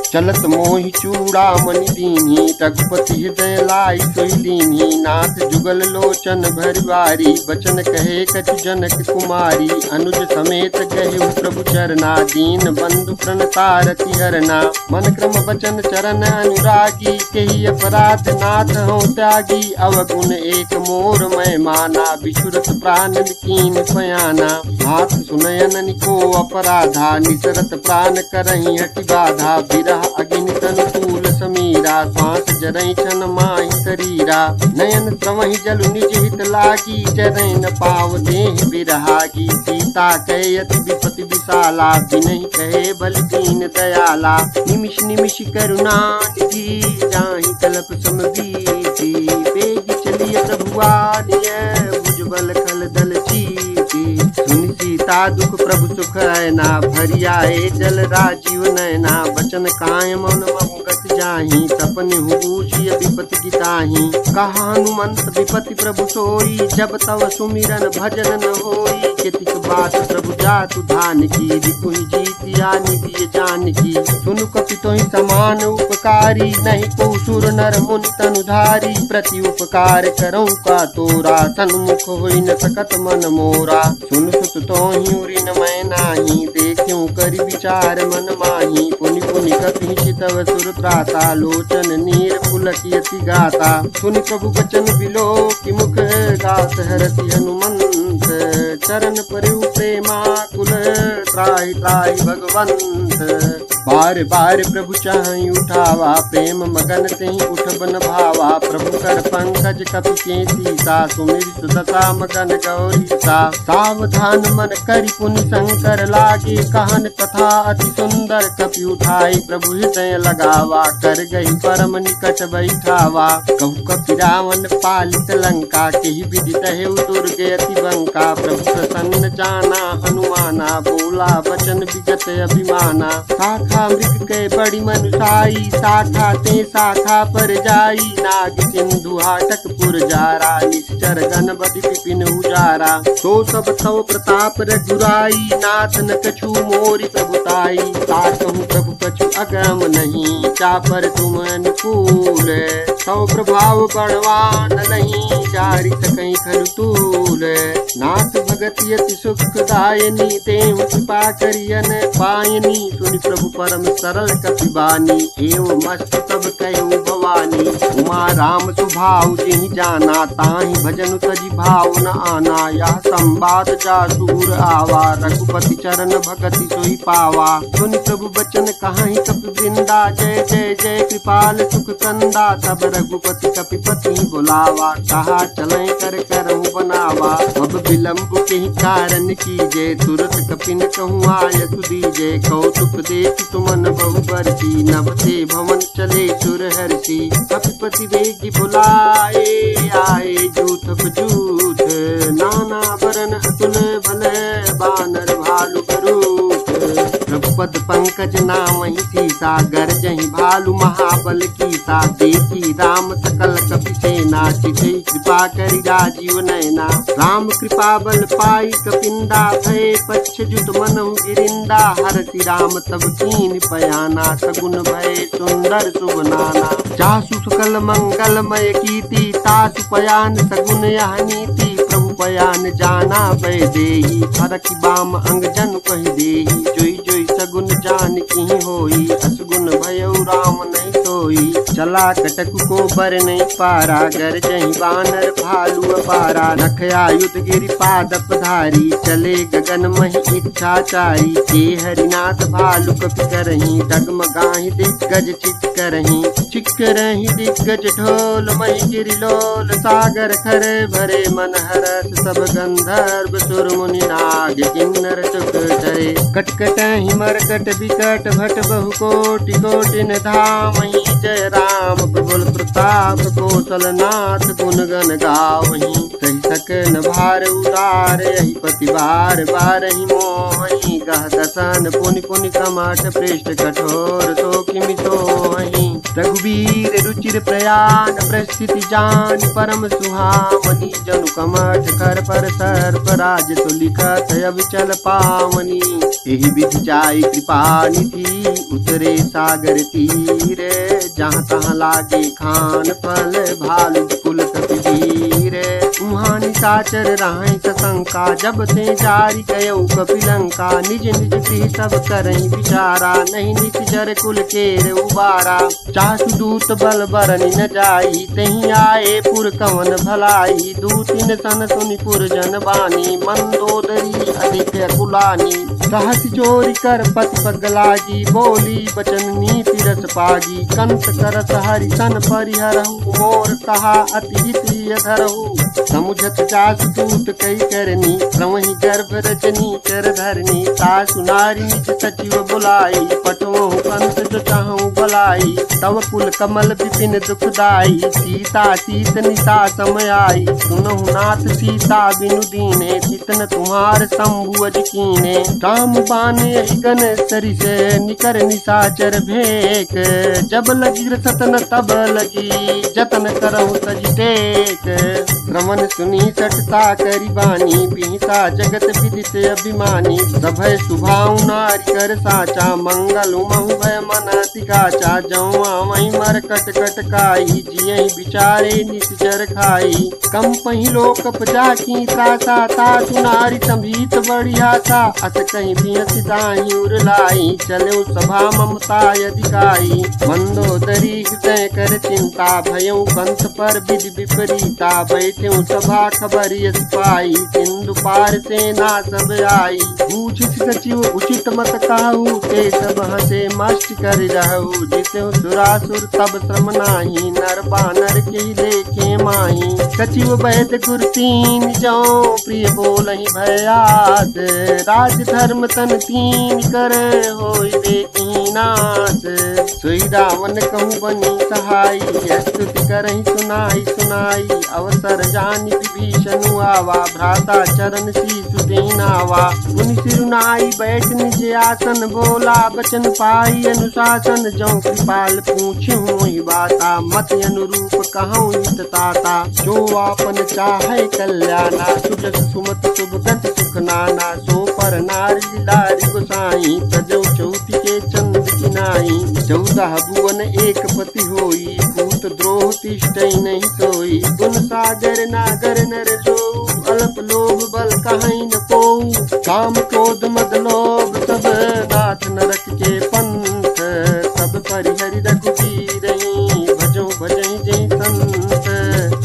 [SPEAKER 1] चलत मोहि चूड़ामणि दीन्ही रघुपति हृदय लाई सोई दीन्ही। नाथ जुगल लोचन भरवारी बचन कहे कछ जनक कुमारी। अनुज समेत कहे प्रभु चरना दीन बंधु प्रणतारति हरना। मन क्रम बचन चरण अनुरागी केहि अपराध नाथ हो त्यागी। अवगुण एक मोर मैं माना बिछुरत प्राण कीन पयाना। हाथ सुनयन को अपराधा निसरत प्राण करही हटि बाधा। बिरह अग्नि तनुकूल समीरा श्वास जरई छन माहि शरीरा। नयन श्रवहि जलु निज हित लागी जरई न पाव देह बिरहागी। सीता कहे अति विपति विशाला बिनहि कहे बलि दीन दयाला। निमिष निमिष करुणा निधि जाहि कल्प समबीति। बेग चलिय प्रभु आनिय भुजबल खल दल चीति। सुनि सीता दुख प्रभु सुख ऐना भरियाए जल राजीव नैना। बचन काय मौन गत जाहि सपनि हुबूझि विपति गिताहि। कहा हनुमंत विपति प्रभु सोई जब तव सुमिरन भजन न होई। केतिक बात प्रभु जातु धान की रिपुहि जीति आनि बिय जान की। सुनु कपि तोहि समान उपकारी नहीं को सुर नर मुनि तनुधारी। प्रति उपकार करऊँ का तोरा सन्मुख होई न सकत मन मोरा। सुन सुत तोहि उरि न मैं नाही देखियो करि विचार मन माही। पुनि पुनि कपि चितव सुर त्राता लोचन नीर पुलकियति गाता। सुनि प्रभु बचन बिलो कि मुख गात हरति हनुमंत। चरण परु प्रेमा कुल त्राहि त्राहि भगवंत। बार बार प्रभु चाहि उठावा प्रेम मगन तेहि उठ बन भावा। प्रभु कर पंकज कपि के सीसा सुमिर सुदशा मगन गौरीसा। सावधान मन करि पुनि शंकर लागे कहन कथा अति सुंदर। कपि उठाई प्रभु हृदय लगावा कर गई परम निकट बैठावा। कहु कपि रावण पालित लंका केहि विदित हेउ दुर्ग अति बंका। प्रभु प्रसन्न जाना हनुमाना बोला वचन विगत अभिमाना। साख शाखा मृग के बड़ी मनुषाई, शाखा ते शाखा पर जाई, नाग सिंधु हाटकपुर जारा, निश्चर गणपति विपिन उजारा। तो सब तव प्रताप रघुराई, नाथ न कछु मोरि प्रभुताई, ताकहु प्रभु कछु अगम नहीं, चापर तुम अनुकूल, तव प्रभाव बड़वान नहीं, जारि सकई खरु तूल। नाथ भगत यति सुखदायनी, तेहु कृपा करियन पायनी, सुनि प्रभु परम सरल कपि बानी, एवं मस्त सब कहु भवानी। उमा राम सुभाव जिहि जाना, ताहि भजन तजि भाव न आना, यह संवाद जासुर आवा, रघुपति चरण भगति सोई पावा। सुनि प्रभु बचन कहाहि कपि वृंदा, जय जय जय कृपाल सुख कंदा, तब रघुपति कपिपति बुलावा, कहा चलें कर करहु बनावा। अब विलंब के कारण कीजे, तुरत कपिन कहूँ आय सुदीजे, कौतुक देख सुमन बहु बरसी, नभ से भवन चले सुर हर्षि। कपिपति वेगी बुलाए, आए जूथ बजूथ, नाना बरन अतुल भले, बानर भालु करूथ। रघुपत पंकज नामहि सीसा, गरजहि भालु महाबल कीसा, देखी राम सकल कपि सेना, चितहि कृपा करि राजीव नयना। राम कृपा बल पाई कपिंदा, भय पच्छजुत मनहु गिरिंदा, हरषि राम तब कीन पयाना, सगुन भय सुंदर शुभ नाना। जासु सकल मंगलमय कीर्ति, तासु पयान सगुन यह नीति, प्रभु पयान जाना भय देहि, फरकि बाम अंग जनु कहि देहि, जोई जोई सगुन जान किहि होई, असगुन भयउ राम नहीं सोई। चला कटकु को बर नहीं पारा, गरजहि बानर भालु अपारा, रखया युध गिरि पादप धारी, चले गगन महि इच्छाचारी, के हरिनाथ भालु कपि करहि, डगमगाहि दिग्गज चित करहि, चिक्करहि दिग्गज ढोल, महि गिरि लोल, सागर खर भरे मन हरस, सब गंधर्व सुर मुनि नाग किन्नर चुक धरे। कटकटहि मरकट बिकट भट बहु कोटि, कोटिन धामहि, जय राम प्रबल प्रताप, कौशल नाथ गुण गण गावहि। कहि सकन भार उतार, यही पति बार बारहि मोहि, गह दसन पुनि पुनि कमठ, पृष्ठ कठोर तो किमि सोहि। रघुबीर रुचिर प्रयाण, प्रस्थिति जान परम सुहामनी, जनु कमठ कर पर सर्प, राज तुलिखत अविचल पावनी। एहि विधि जाय कृपा निधि, उतरे सागर तीर, जहाँ तहाँ लागे खान फल, भालु कुल कपि वीर। उहाँ निशाचर राहि सशंका, जब ते जारी गयौ कपि लंका, निज निज गृह सब करहि विचारा, नहीं निश्चर कुल केर उबारा। चासु दूत बल बरनि न जाई, तहि आए पुर कवन भलाई, दूतिन सन सुनि पुर जन बानी, मंदोदरी अधिक कुलानी। रहस्य चोरी कर पति पगलागी, बोली बचन नीति रस पागी, कंस करस हरि सन परिहरहु, मोर कहा अति हित धरहु। समुझत जासु दूत कई करनी, प्रवहि गर्भ रचनी कर धरनी, तासु नारी निज सचिव बुलाई, पठवहु कंस जो चाहूं भलाई। तव कुल कमल विपिन दुखदाई, सीता सीत निशा समय आई, सुनहु नाथ सीता बिनु दीने, चितन तुम्हार शंभु अज कीने। राम बाने गन सरिस, निकर निशाचर भेक, जब लगी रसतन तब लगी, जतन करहु तज टेक। श्रवण सुनी सटता करि बानी, बिहिता जगत विदित अभिमानी, सभय सुभाउ नारी कर साचा, मंगल उमहु भय मन अति काचा। जौआ वही मर कट कट काई, जियहि विचारे निश्चर खाई, कम पहिलो कपजा की त्रासा, तासु नारी संभीत बड़ी आशा, अस कहीं भी दाही उरलाई, चलो सभा ममता यदिकाई। मंदोदरी हृदय कर चिंता, भयउ कंस पर विधि विपरीता, बैठ्यू सभा खबर यस पाई, सिंधु पार सेना सब आई। पूछ सचिव उचित मत कहू, ते सब हसे मस्त कर रहू, जितेहु सुरासुर तब श्रम नाही, नर बानर के लेखे माही। सचिव वैद गुर तीन जौ, प्रिय बोलहि भयास, राज धर्म तन तीन कर होई देखी नास। सोई रावण कहूँ बनी सहाई, स्तुति करहि सुनाई सुनाई, अवसर जानि विभीषण आवा, भ्राता चरण शीस देनावा। मुनि सिरुनाई बैठ निज आसन, बोला बचन पाई अनुशासन। जौ कृपाल पूछूं ही बाता, मत अनुरूप कहूँ हित ताता। जो आपन चाहे कल्याणा, सुजस सुमत शुभ गति सुख नाना। सो पर नार लीलारि गोसाई, तजौ चौथि के चंद किनाई। 14 भुवन एक पति होई, भूत द्रोह तिष्ठै नहीं सोई। गुण सागर नागर नर जो, अल्प लोभ बल कहीं न कोऊ। काम क्रोध मद लोभ सब, नाथ नरक के पंथ। सब परिहरि रघुबीर, भजो भजई जय संत।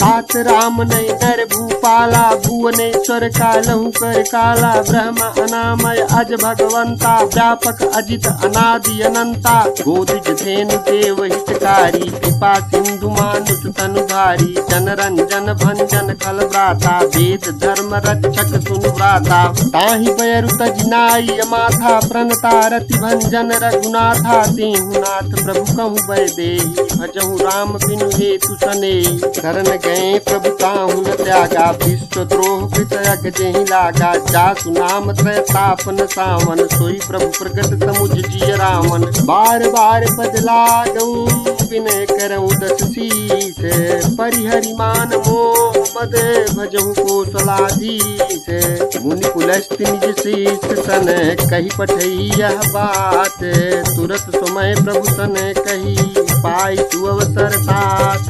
[SPEAKER 1] तात राम नय नर भूपाला, भुवनेश्वर कालहु कर काला। ब्रह्म अनामय अज भगवंता, व्यापक अजित अनादि अनंता। गोदिज धेनु देव हितकारी, कृपा सिंधु मानुष तनुधारी। जनरंजन भंजन खल व्राता, वेद धर्म रक्षक सुनु व्राता। ताहि बयरु तज नाई माथा, प्रणता रति भंजन रघुनाथा। तेहु नाथ प्रभु कहु बै देहि, भजहु राम बिनु हेतु सनेहि। शरण गए प्रभु ताहु न त्यागा, विश्व द्रोह कृतयग जेहि लागा। जासु नाम त्रय तापन सावन, सोई प्रभु प्रगट समुझ जिय रावण। बार बार पद लागऊं, विनय करऊं दस शीस। परिहरि मान मोह मद, भजहु कौशलाधीश। मुनि पुलस्त्य निज शीस सन, कही पठई यह बात। तुरत समय प्रभु सन कही, पाई सुअवसर तात।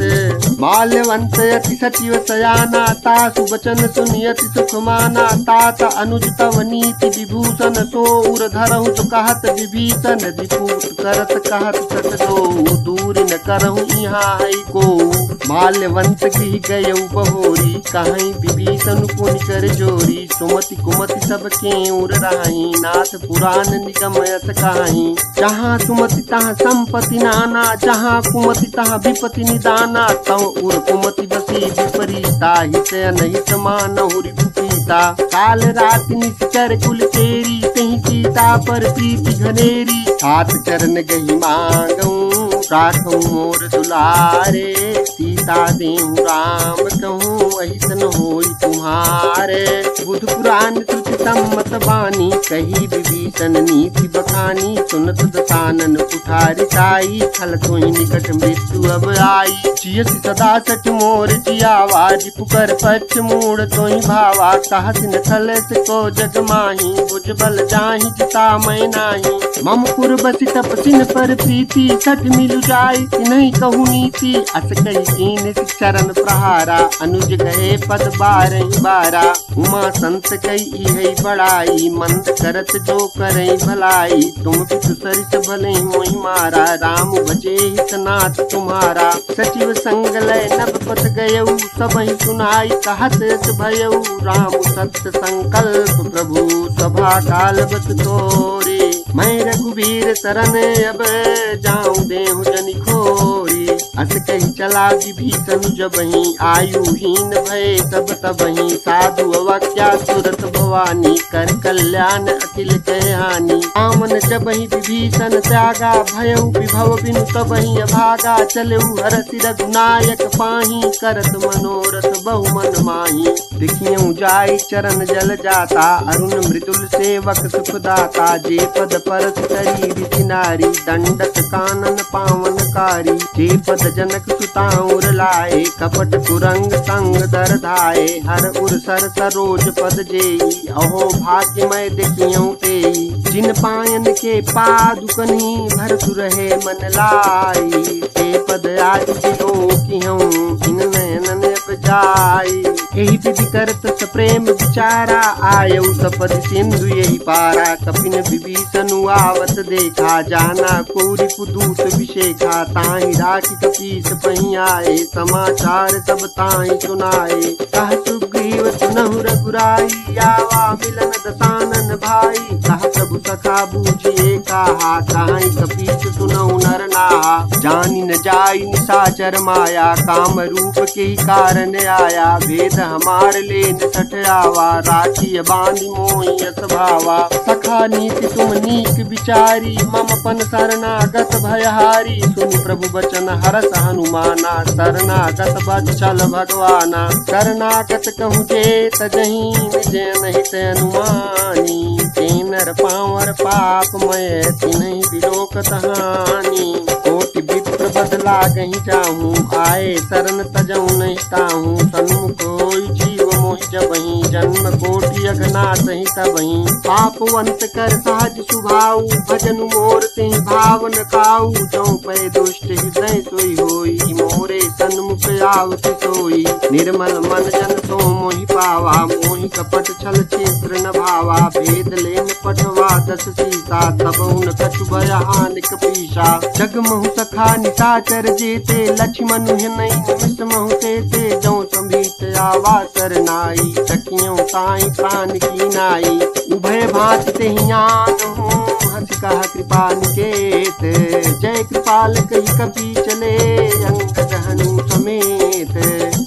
[SPEAKER 1] माल्यवंत अति सचिव सयाना, तासु बचन सुनि अति सुख माना। तात अनुज तव नीति विभूषण, सो उर धरहु जो कहत विभीषण। दिपूत करत कहत सत दो, दूर न करहु यहाँ है को। माल्यवंत गृह गयऊ बहोरी, कहीं विभीषण पुनि कर जोरी। सुमति कुमति सब के उर रही, नाथ पुराण निगम यस कहीं। जहाँ सुमति तहाँ संपत्ति नाना, जहाँ कुमति तहाँ विपति निदाना। तव उर कुमति बसी विपरीता, हित अनहित मानहु रिपुपीता। काल राति निश्चर कुल तेरी, तही सीता पर प्रीति घनेरी। हाथ चरण गही मांगऊं, राखऊं मोर दुलारे। सीता देहु राम कहूँ, अहितन होई तुम्हारे। बुध पुराण श्रुति सम्मत बानी, कही विभीषण नीति बखानी। सुनत दसानन कुठारि ताई, छल तोहि निकट मृत्यु अब आई। जियसि सदा सठ मोर जियावा, रिपुकर पक्ष मूढ़ तोहि भावा। कहत न खलस को जग माही, भुज बल जाहि जिता मैं नाही। मम पुर बसि तपसिन पर प्रीति, सठ मिलु जाई तिन्हि कहु नीति। अस कहि कीन चरण प्रहारा, अनुज गए पद 12 उमा संत कई इहै बड़ाई। मंद करत जो करई भलाई, तुम पितु सरिस भले मोहि मारा। राम भजे हित नाथ तुम्हारा, सचिव संग लय नभ पथ गयऊ। सबहि सुनाई कहत यस भयऊ, राम सत्य संकल्प प्रभु सभा काल बत तोरे। मैं रघुबीर शरण अब जाऊं देहु जनि खोरी। अस कही चला विभीषण जबहि, आयुहीन भय सब तबहि। साधु अवाक्या सुरत भवानी, कर कल्याण अखिल कहानी। आमन जबहि विभीषण त्यागा, भयउ विभव बिनु तबहि अभागा। चलऊ हरसि रघुनायक पाही, करत मनोरथ बहु मन माही। देखियऊ जाई चरण जल जाता, अरुण मृदुल सेवक सुखदाता। जे पद परस तरी ऋषि नारी, दंडक कानन पावनकारी। जे पद जनक सुताउर लाए, कपट कुरंग संग दर धाए। हर उर सर सरोज पद जेई, अहो भाग्यमय देखियऊ तेई। जिन पायन के पादुकनी, भरतु रहे मन लाई। ते पद आज बिलोकिहऊँ, इन नयनन जाई। यही विधि करत सप्रेम विचारा, आयऊ सपद सिंधु यही पारा। कपिन विभीषण आवत देखा, जाना कोरि पुदूत विशेखा। ताहि राखी कपीस पही आए, समाचार सब ताहि सुनाए। कह सुग्रीव सुनहु रघुराई, आवा मिलन दसानन भाई। कह प्रभु सखा बूझिए कहा, कहीं कपीस सुनऊ नर नाहा। जानी न जाई निशाचर माया, काम रूप के ही कारण आया। भेद हमार लेन सठ आवा, राखी बांधी मोही यस भावा। सखा नीति तुम नीक विचारी, मम पन शरणागत भयहारी। सुनि प्रभु बचन हरस हनुमाना, शरणागत बच्चल भगवाना। शरणागत कहूँ जे तजही, निज नहीं ते अनुमानी। तेनर पावर पापमय, तिन्हि बिलोकत हानि। कोटि विप्र बदला गही जाहूँ, आए शरण तजऊ नहीं ताहूँ। सन्मुख होई जीव मोहि जबहि, जन्म कोटि अघनाथ ही तबहि। पापवंत कर सहज सुभाऊ, भजन मोर तिहि भाव न काऊ। जौ पै दुष्ट हृदय सोई होई, मोरे सन्मुख आवति सोई। निर्मल मन जन सो मोहि पावा, मोहि कपट छल क्षेत्र न भावा। भेद लेन पठवा दस सीसा, तबहु न कछु भय हानिक पीसा। जगमहु सखा निशाचर जेते, लक्ष्मण नहीं निमिष महु तेते। जौ संभीत आवा सरनाई, सखियों ताई प्राण की नाई। उभय भांति तेहि आनहु, हंस कहा कृपा निकेत। जय कृपाल कही कपी चले, अंगद हनु समेत।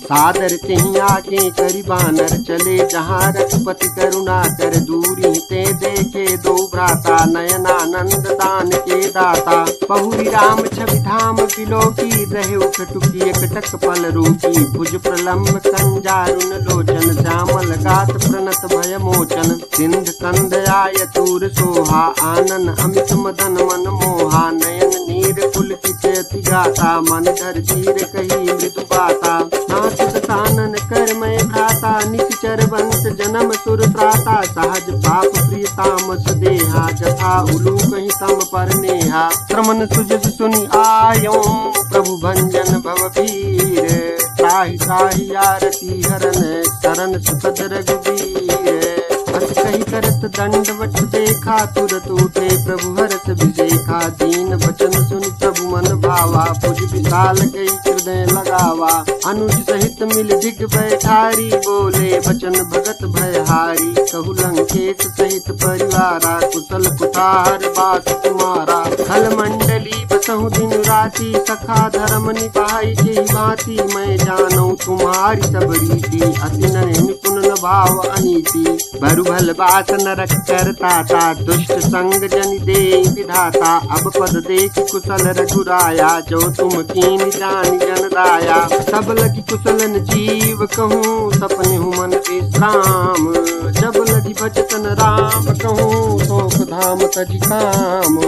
[SPEAKER 1] सादर तेहि आगे करि बानर चले, जहाँ रघुपति करुणा कर। दूरी ते देखे दो भ्राता, नयनानंद दान के दाता। पहुरी राम छवि धाम बिलोकी, रहे उखटुकी एकटक पल रोकी। भुज प्रलम्ब कंजारुन लोचन, श्यामल गात प्रणत भय मोचन। सिंध कंद आय तूर सोहा, आनन अमित मदन मन मोहा। नयन नीर पुलकित अति गाता, मन धर धीर कही मृदु बाता। नाथ सानन कर मैं भ्राता, निश्चर वंश जन्म सुर त्राता। सहज पाप प्रिय तामस देहा, जथा उलू कहीं तम पर नेहा। श्रमन सुजस सुनि आयो, प्रभु भंजन भव भीर। त्राहि त्राहि आरती हरन, शरण सुखद रघुबीर। हस कही करत दंडवत देखा, तुरत उठे प्रभु हरस विजेखा। दीन वचन सुनि प्रभु मन भावा, भुज विशाल कई हृदय लगावा। अनुज सहित मिल दिग बैठारी, बोले वचन भगत भयहारी। कहु लंकेश सहित परिवारा, कुशल कुठार बास तुम्हारा। खल मंडली बसहु दिन राति, सखा धर्म निभाई के भांति। मैं जानू तुम्हारी सब रीति, अति निपुण न भाव अनीति। भरु भल बास नरक करताता, दुष्ट संग जन दे विधाता। अब पद देख कुशल रघुराया, जो तुम कीन जान जन दाया। सब लगी कुशलन जीव कहूँ, सपने हूँ मन विश्राम। जब लगी भजतन राम कहूँ, शोक धाम तजी काम।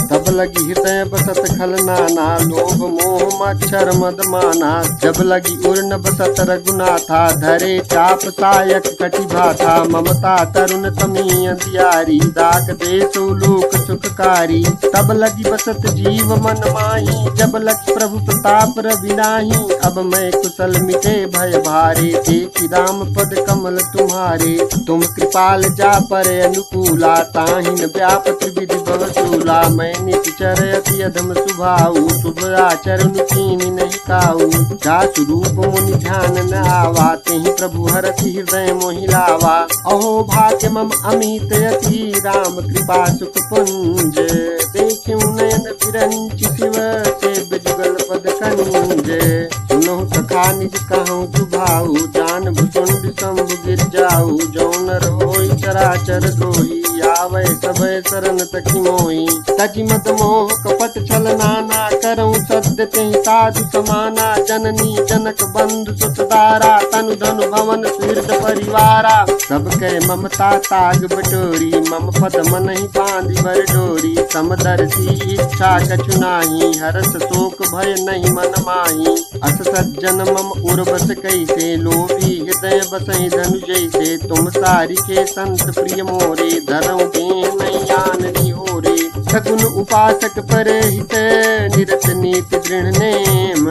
[SPEAKER 1] तब लगी हृदय बसत खल नाना, लोभ मोह मच्छर मद माना। जब लगी उर्न बसत रघुनाथा, धरे चाप सायक कटि भाथा। ममता तरुण तमी अंधियारी, दाग देश लोक सुखकारी। तब लगी बसत जीव मन माही, जब लगी प्रभु प्रताप रवि नाही। अब मैं कुशल मिटे भय भारे, देखी राम पद कमल तुम्हारे। तुम कृपाल जा पर अनुकूला, ताहिन व्याप त्रिविधि भवसूला। मैं निचर अति अधम सुभाऊ, शुभ आचरण कीनी नहीं काऊ। जा स्वरूप मुनि ध्यान न आवा, तेहि प्रभु हरति हृदय मोहि लावा। अहो भाग्य मम अमित अति, राम कृपा सुख पुंज। देखियो नयन विरंचि शिव, सेव जुगल पद कंज। सुनहु सखा निज कहूँ सुभाऊ, जान भुसुंड शंभु गिर जाऊ। जो नर होई चराचर द्रोही, आवे सभय शरण तकी मोही। तजि मद मोह कपट छल नाना, करऊँ सद्य तेहि साधु समाना। जननी जनक बंधु सुतदारा, तनु धनु भवन सुहृद परिवारा। सब कह ममता ताग बटोरी, मम पद मन ही बांधि बर डोरी। समदर्शी इच्छा कछु नाही, हरस शोक भय नहीं मन माही। अस सज्जन मम उर्वस कैसे, लोभी हृदय बसहि धनु जैसे। तुम सारि के संत प्रिय मोरे, धरऊँ देह नहीं आन निहोरे। सगुन उपासक पर हित, निरत नीति दृढ़ नेम।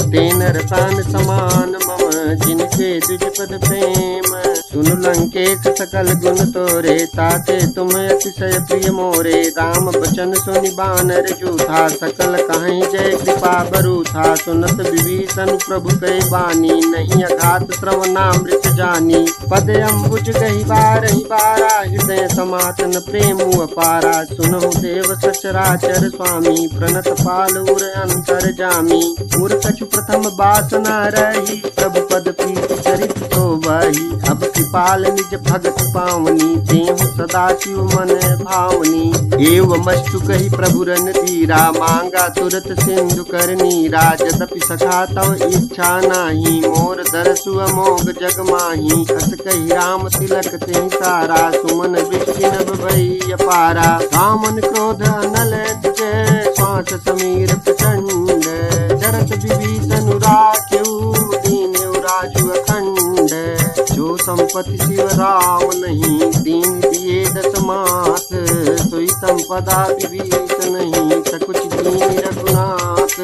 [SPEAKER 1] तेन नर प्राण समान मम, जिनके द्विजपद प्रेम। सुन लंकेश सकल गुण तोरे, ताते तुम अतिशय प्रिय मोरे। राम बचन सुनि बानर जूथा, सकल कहीं जय कृपा बरूथा। सुनत विभीषण प्रभु कई बानी, नहीं अघात श्रवणामृत जानी। पद अम्बुज गही बारहि बारा, हृदय समातन प्रेम अपारा। सुनहु देव सचराचर स्वामी, प्रणत पाल उर अंतर जामी। उर कछु प्रथम बासना रही, प्रभु पद प्रीति चरित शोभहि। अब कृपाल निज भगत पावनी, तेहु सदा शिव मन भावनी। एवमस्तु कही प्रभु रणधीरा, मांगा तुरत सिंधु कर नीरा। यद्यपि सखा तव इच्छा नाही, मोर दरसु अमोघ जग माही। अस कही राम तिलक ते सारा, सुमन वृष्टि नभ भई अपारा। कामन क्रोध अनल निज, श्वास समीर प्रचंड। जरत विभीषण राखेउ, दीनउ राजु अखंड। जो संपत्ति शिव राम नहीं, दीन दिए दस मात। सोई संपदा विभीषण नहीं, सकुच दीन रघुनाथ।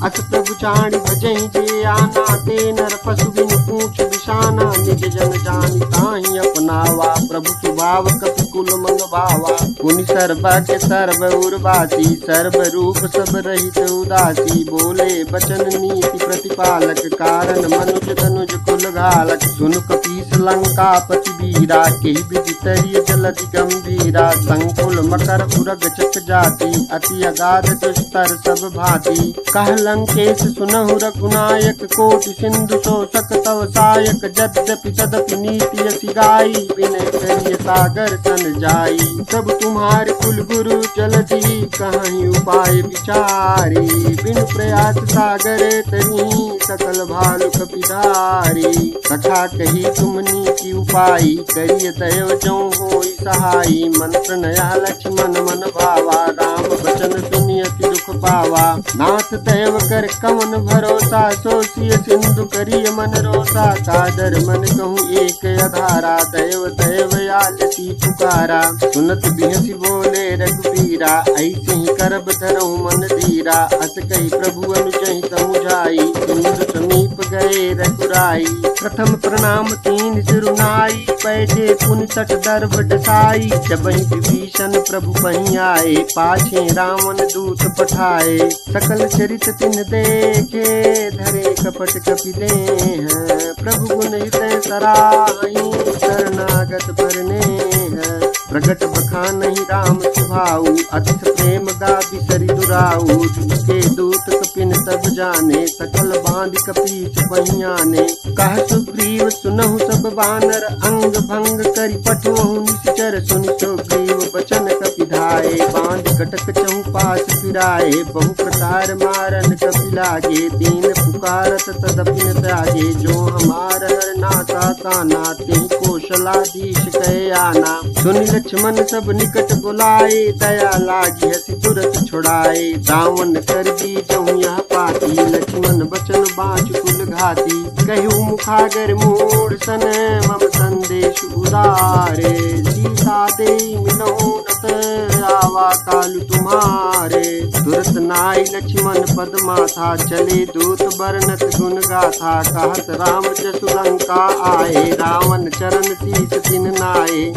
[SPEAKER 1] अस प्रभु चाणि भजहि जे आना, ते नर पशु बिनु पूछ बिसाना। निज जन जानि ताहि अपनावा, प्रभु स्वभाव कपि कुल मन भावा। पुनि सर्वज्ञ सर्व उर्वासी, सर्व रूप सब रहित उदासी। बोले बचन नीति प्रतिपालक, कारण मनुज तनुज कुल घालक। सुनु कपीस लंकापति वीरा, केहि विधि तरिय जलधि गंभीरा। संकुल मकर उरग चक जाति, अति अगाध दुस्तर सब भांति। कह लंकेश सुनहु रघुनायक, कोटि सिंधु शोषक तव सायक। यद्यपि तदपि नीति यसी गाई, विनय करिय सागर सन जाई। प्रभु तुम्हारे कुल गुरु जलधि, कहीं उपाय विचारी। बिनु प्रयास सागर तरी, सकल भालु कपिधारी। सखा कही तुम नीति उपाई, करिय दयव जो होई सहाई। मंत्र नया लक्ष्मण मन भावा, राम बचन सुनि अति दुख पावा। नाथ दैव कर कवन भरोसा, सोसिय सिंधु करिय मन रोसा। सादर मन कहूँ एक अधारा, दैव दैव आलसी पुकारा। सुनत बिहसी बोले रघुबीरा, ऐसे ही करब धरऊ मन धीरा। अस कही प्रभु अनुजहि समुझाई, सिंधु समीप गए रघुराई। प्रथम प्रणाम तीन सिरुनाई, बैठे पुनि तट दर्भ डसाई। जबहि विभीषण प्रभु पहीं आए, पाछे रावण दूत पठाए। सकल चरित तिन देखे, धरे कपट कपि देह। प्रभु गुण हृदय सराहि, शरणागत परनेह। प्रगट बखानहि राम सुभाऊ, अतिश प्रेम गाबि सरि दुराऊ। के दूत कपिन सब जाने, सकल बांध कपीस पहियाने। कह सुग्रीव सुनहु सब बानर, अंग भंग करि पठुहु निश्चर। सुनि सुग्रीव बचन कपि धाये, बांध कटक चहु पास फिराए। बहु प्रकार मारन कपि लागे, दीन पुकारत तदपि न त्यागे। जो हमार हर नासा ताना, तेहि कौशलाधीश कहे आना। सुनि लक्ष्मण सब निकट बुलाए, दया लागी हसी तुरत छुड़ाए। रावण कर दी जहु यह पाती, लक्ष्मण बचन बाँच कुल घाती। कहु मुखागर मूढ़ सन, मम संदेश उदारे। सीता दे मिलहु नत, आवा कालु तुम्हारे। तुरत नाई लक्ष्मण पद माथा, चले दूत बरनत गुण गाथा। कहत राम जसु लंका आए, रावण चरण शीस तिन नाए।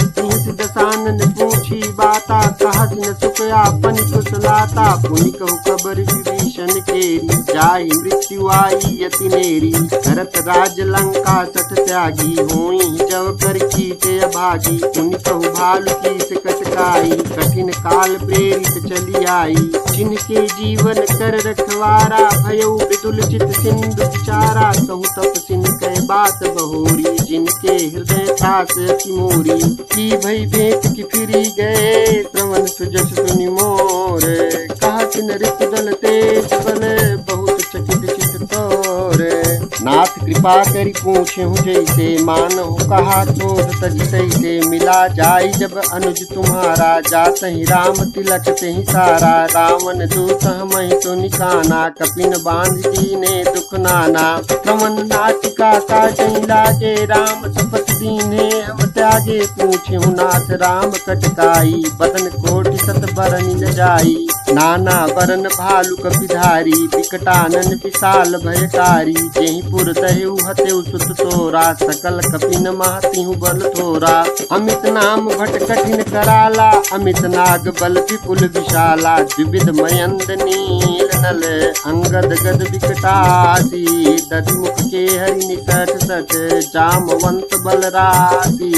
[SPEAKER 1] दसानन पूछी बाता, कहत न सुख आपन कुशलाता। पुनि कहु खबर विभीषण केरी, जाहि मृत्यु आई यति नेरी। करत राज लंका सठ त्यागी, होई जव कर कीटे अभागी। पुनि कहु भालु कीस कटकाई, कठिन काल प्रेरित चली आई। जिनके जीवन कर रखवारा, भयउ विदुल चित सिंधु विचारा। कहु तपसिन कह बात बहोरी, जिनके हृदय त्रास अति मोरी। की भई भेंट की फिरी गए, श्रवण सुजस सुनि मोर। कहत नृप दल तेज बल, बहुत चकित चित तोर। नाथ कृपा करि पूछहु जैसे, मानहु कहा क्रोध तज तैसे। मिला जाई जब अनुज तुम्हारा, जातहि राम तिलक तेहि सारा। रावण दूत हमहि तो निकाना, कपिन बांध दीने दुख नाना। श्रवण नाटिका काटहि लागे, राम शपथ दीने हम त्यागे। पूछहु नाथ राम कटकाई, बदन कोटि सत बरनि न जाई। नाना बरन भालु कपिधारी विकटानन विशाल भयकारी जेहि पुर दहेउ हतेउ सुत तोरा सकल कपिन महतिहु बल थोरा अमित नाम भट कठिन कराला अमित नाग बल विपुल विशाला द्विविध मयंद नील नल अंगद गद विकटासी दधिमुख के हरि निसठ सठ जामवंत बल राशि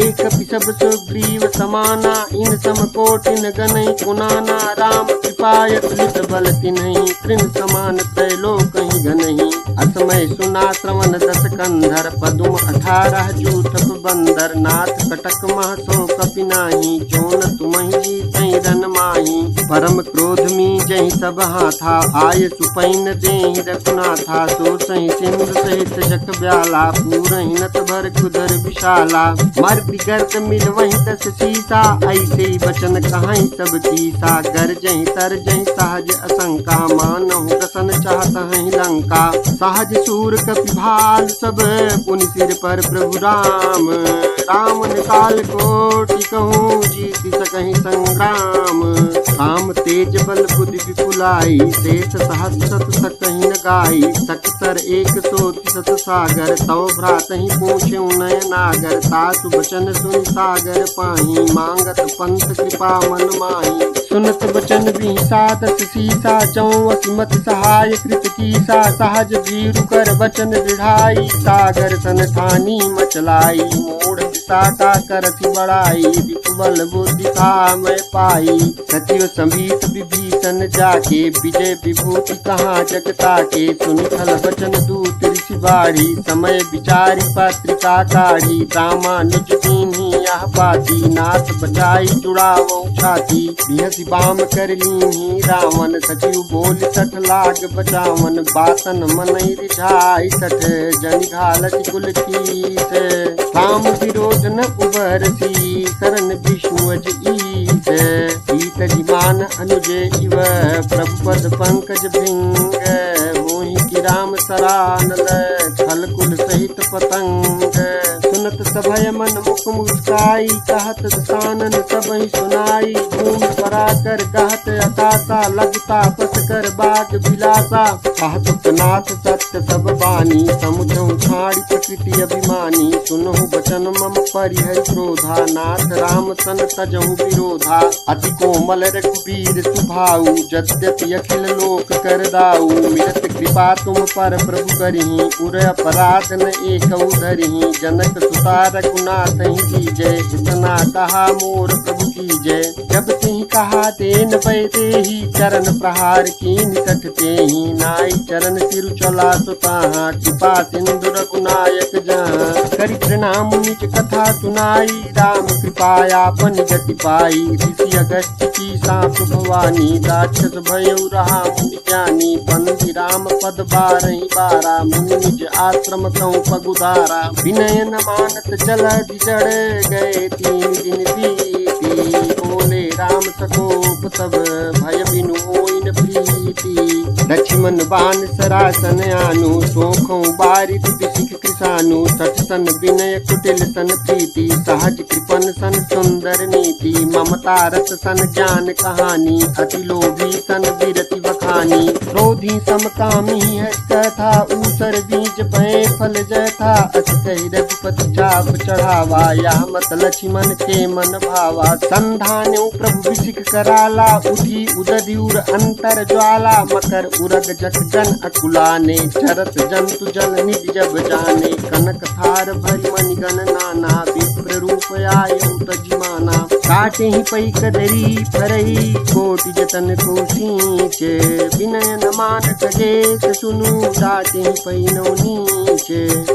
[SPEAKER 1] एक पिसब सुग्रीव समाना इन सम कोटिन गनई कुनाना राम कृपायत लित बल तिन्हि तृण समान त्रैलोक ही गनहि असमय सुना श्रवण दस कंधर पदुम 18 जूथप बंदर नाथ कटक महसो कपि नाही जोन तुमहि जीतहि रन माही परम क्रोध मी जहि सब हाथा आय सुपैन देहि रघुनाथा सो सहि सिंधु सहित जग ब्याला पूरहि नत भर कुदर विशाला मर बिगर्द मिल वही दस सीसा ऐसे ही बचन कहाई सब कीसा गर जहि तर जहि सहज असंका मानहु कसन चाहत हहि लंका सहज सूर कपि भाल सब पुनि सिर पर प्रभु राम राम निकाल कोटि कहूँ जीति सकहि संग्राम राम तेज बल बुद्धि विपुलाई शेष सहस्र सत सकहि न गाई सकसर 130 सागर तव भ्रातहि पूछे नय नागर तासु बचन सुनि सागर पाही मांगत पंथ कृपा मन माही सुनत बचन बिसा दस सीसा चौवसी मत सहाय कृत कीसा सहज भीरु कर बचन दृढ़ाई सागर सन ठानी मचलाई मूढ़ विसाता करति बड़ाई विपुबल बुद्धि मैं पाई सचिव समीत विभीषण जाके विजय विभूति कहाँ जगता के सुनिखल बचन दूत ऋषि बाढ़ी समय विचारी पत्रिका काढ़ी रामानुज दीन्ही यह पाती नाथ बचाई जुड़ावो छाती बिहसी बाम कर लीन्ही रावण सचिव बोल सठ लाग बचावन बातन मनई रिझाई सठ जन घालति कुल कीस राम विरोध न उबरसी शरण विष्णु अज ईस ईत जिमान अनुजे इव प्रभु पद पंकज भृंग मोहि की राम सरानल खलकुल सहित पतंग सुनत सभय मन मुख मुस्काई कहत दसानन सबहि सुनाई भूमि पराकर कहत अकाशा लगता पस कर बाग बिलासा कहत नाथ सत्य सब बानी समुझौ छाड़ी प्रकृति अभिमानी सुनहु बचन मम परिहरि क्रोधा नाथ राम सन तजहु विरोधा अति कोमल रघुबीर सुभाऊ यद्यपि अखिल लोक कर दाऊ मिलत कृपा तुम पर प्रभु करहि उर अपराध न एक धरहि जनक सुता रघुनाथ ही जय इतना कहा मोर प्रभु की जय जब तिहि कहा तेन पैते ही चरण प्रहार कीन कटते ही नाई चरण सिर चला सुताहा कृपा सिंधु रघुनायक जहाँ करि प्रणाम निज कथा सुनाई राम कृपायापन गति पाई ऋषि अगस्त्य की सांप भवानी राक्षस भयउ रहा मुनि ज्ञानी बंदी राम पद बारहि बारा मुनि निज आश्रम कहूँ पगुदारा विनय न मानत जल जड़ गए 3 दिन बीती बोले राम सकोप तब भय बिनु होइन प्रीति लक्ष्मण बान सरासन आनु सोखों बारित बिसिख कृसानु सठ सन विनय कुटिल सन प्रीति सहज कृपन सन सुंदर नीति ममता रस सन ज्ञान कहानी अति लोभी सन विरति बखानी क्रोधी समकामी है कथा ऊसर बीज भय फल जय था अति कही रघुपति चाप चढ़ावा या मत लक्ष्मण के मन भावा संधान्यो प्रभु विसिख कराला उठी उदधि उर अंतर ज्वाला मकर उरग जख जन अकुलाने चरत जंतु जल निज जब जाने कनक थार भरि मणिगण नाना विप्र रूप आयु तजिमाना काटे ही पई कदरी फरई कोटि जतन को सींच विनय न मान खगेश सुनु डाटे ही पई नौ नीच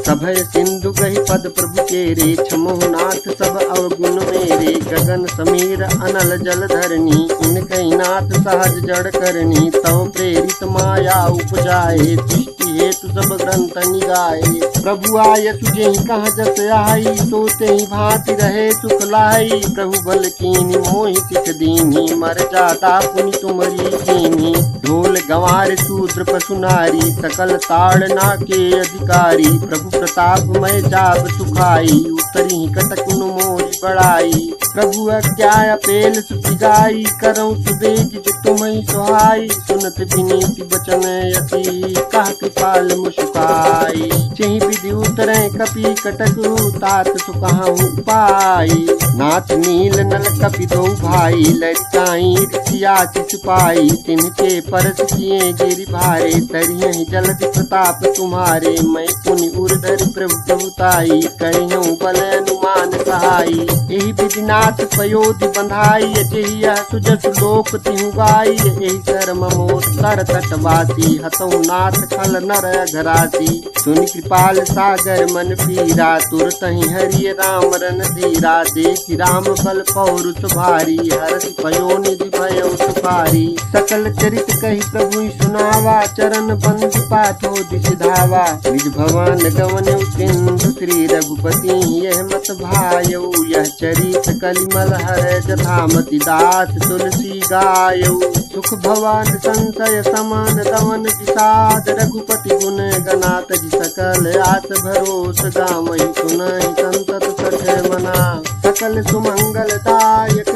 [SPEAKER 1] सभय सिंधु गहि पद प्रभु के रे छमोनाथ सब अवगुण मेरे गगन समीर अनल जल धरनी इनकई नाथ सहज जड़ करनी तव प्रेरित माया उपजाए दृष्टि हेतु सब ग्रंथ निगाए प्रभु आय तुझे ही कहाँ जस आई सोते ही भांति रहे सुख लाई प्रभु बल कीनी मोहि सिख दीनी मर जाता पुनि तुमरी कीनी ढोल गंवार शूद्र पशु नारी सकल ताड़ना के अधिकारी प्रभु प्रताप मय जाब सुखाई उतरी कटक मोरी बड़ाई प्रभु क्या पेल सुति गाई, करऊँ सुबेज जो तुम्हें सुहाई। सुनत विनीति बचन यति, कह कृपाल मुस्काई। चही विधि उतरे कपि कटकु, तात सुकहाऊँ पाई। नाथ नील नल कपि दो भाई, लड़काई ऋषियाचि सिपाही। तिनके परस किए गिरि भारे, तरियहि जलधि प्रताप तुम्हारे। मैं पुनि उर्धर प्रभु प्रभुताई, करिहूँ बल अनुमान सहाई। एहि विधिनाथ पयोधि बंधाई, जेहि यह सुजस लोक तिहु गाई। एहि शर्म मोर तर तटवासी, हतऊ नाथ खल नर घरासी। सुनि कृपाल सागर मन पीरा, तुरतहि हरि राम रन धीरा। देखि राम बल पौरुष भारी, हरषि पयोनिधि भयउ सुखारी। सकल चरित कहि प्रभु सुनावा, चरण बंद पाथो दिश धावा। निज भवन गवन सिंधु, श्री रघुपति यह मत भायऊ। यह चरित कलिमल हर जथामति, दास तुलसी गायऊ। सुख भवन संशय समान दवन विषाद, रघुपति गुण गनात जी सकल आस भरोस। गावई सुनहि संतत सठ मना, सकल सुमंगल दायक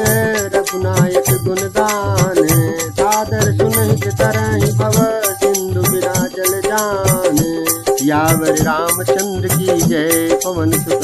[SPEAKER 1] रघुनायक गुणगान। सादर सुनहि तरहि भव, सिंधु बिना जल जान। सियावर रामचंद्र की जय, पवन सुत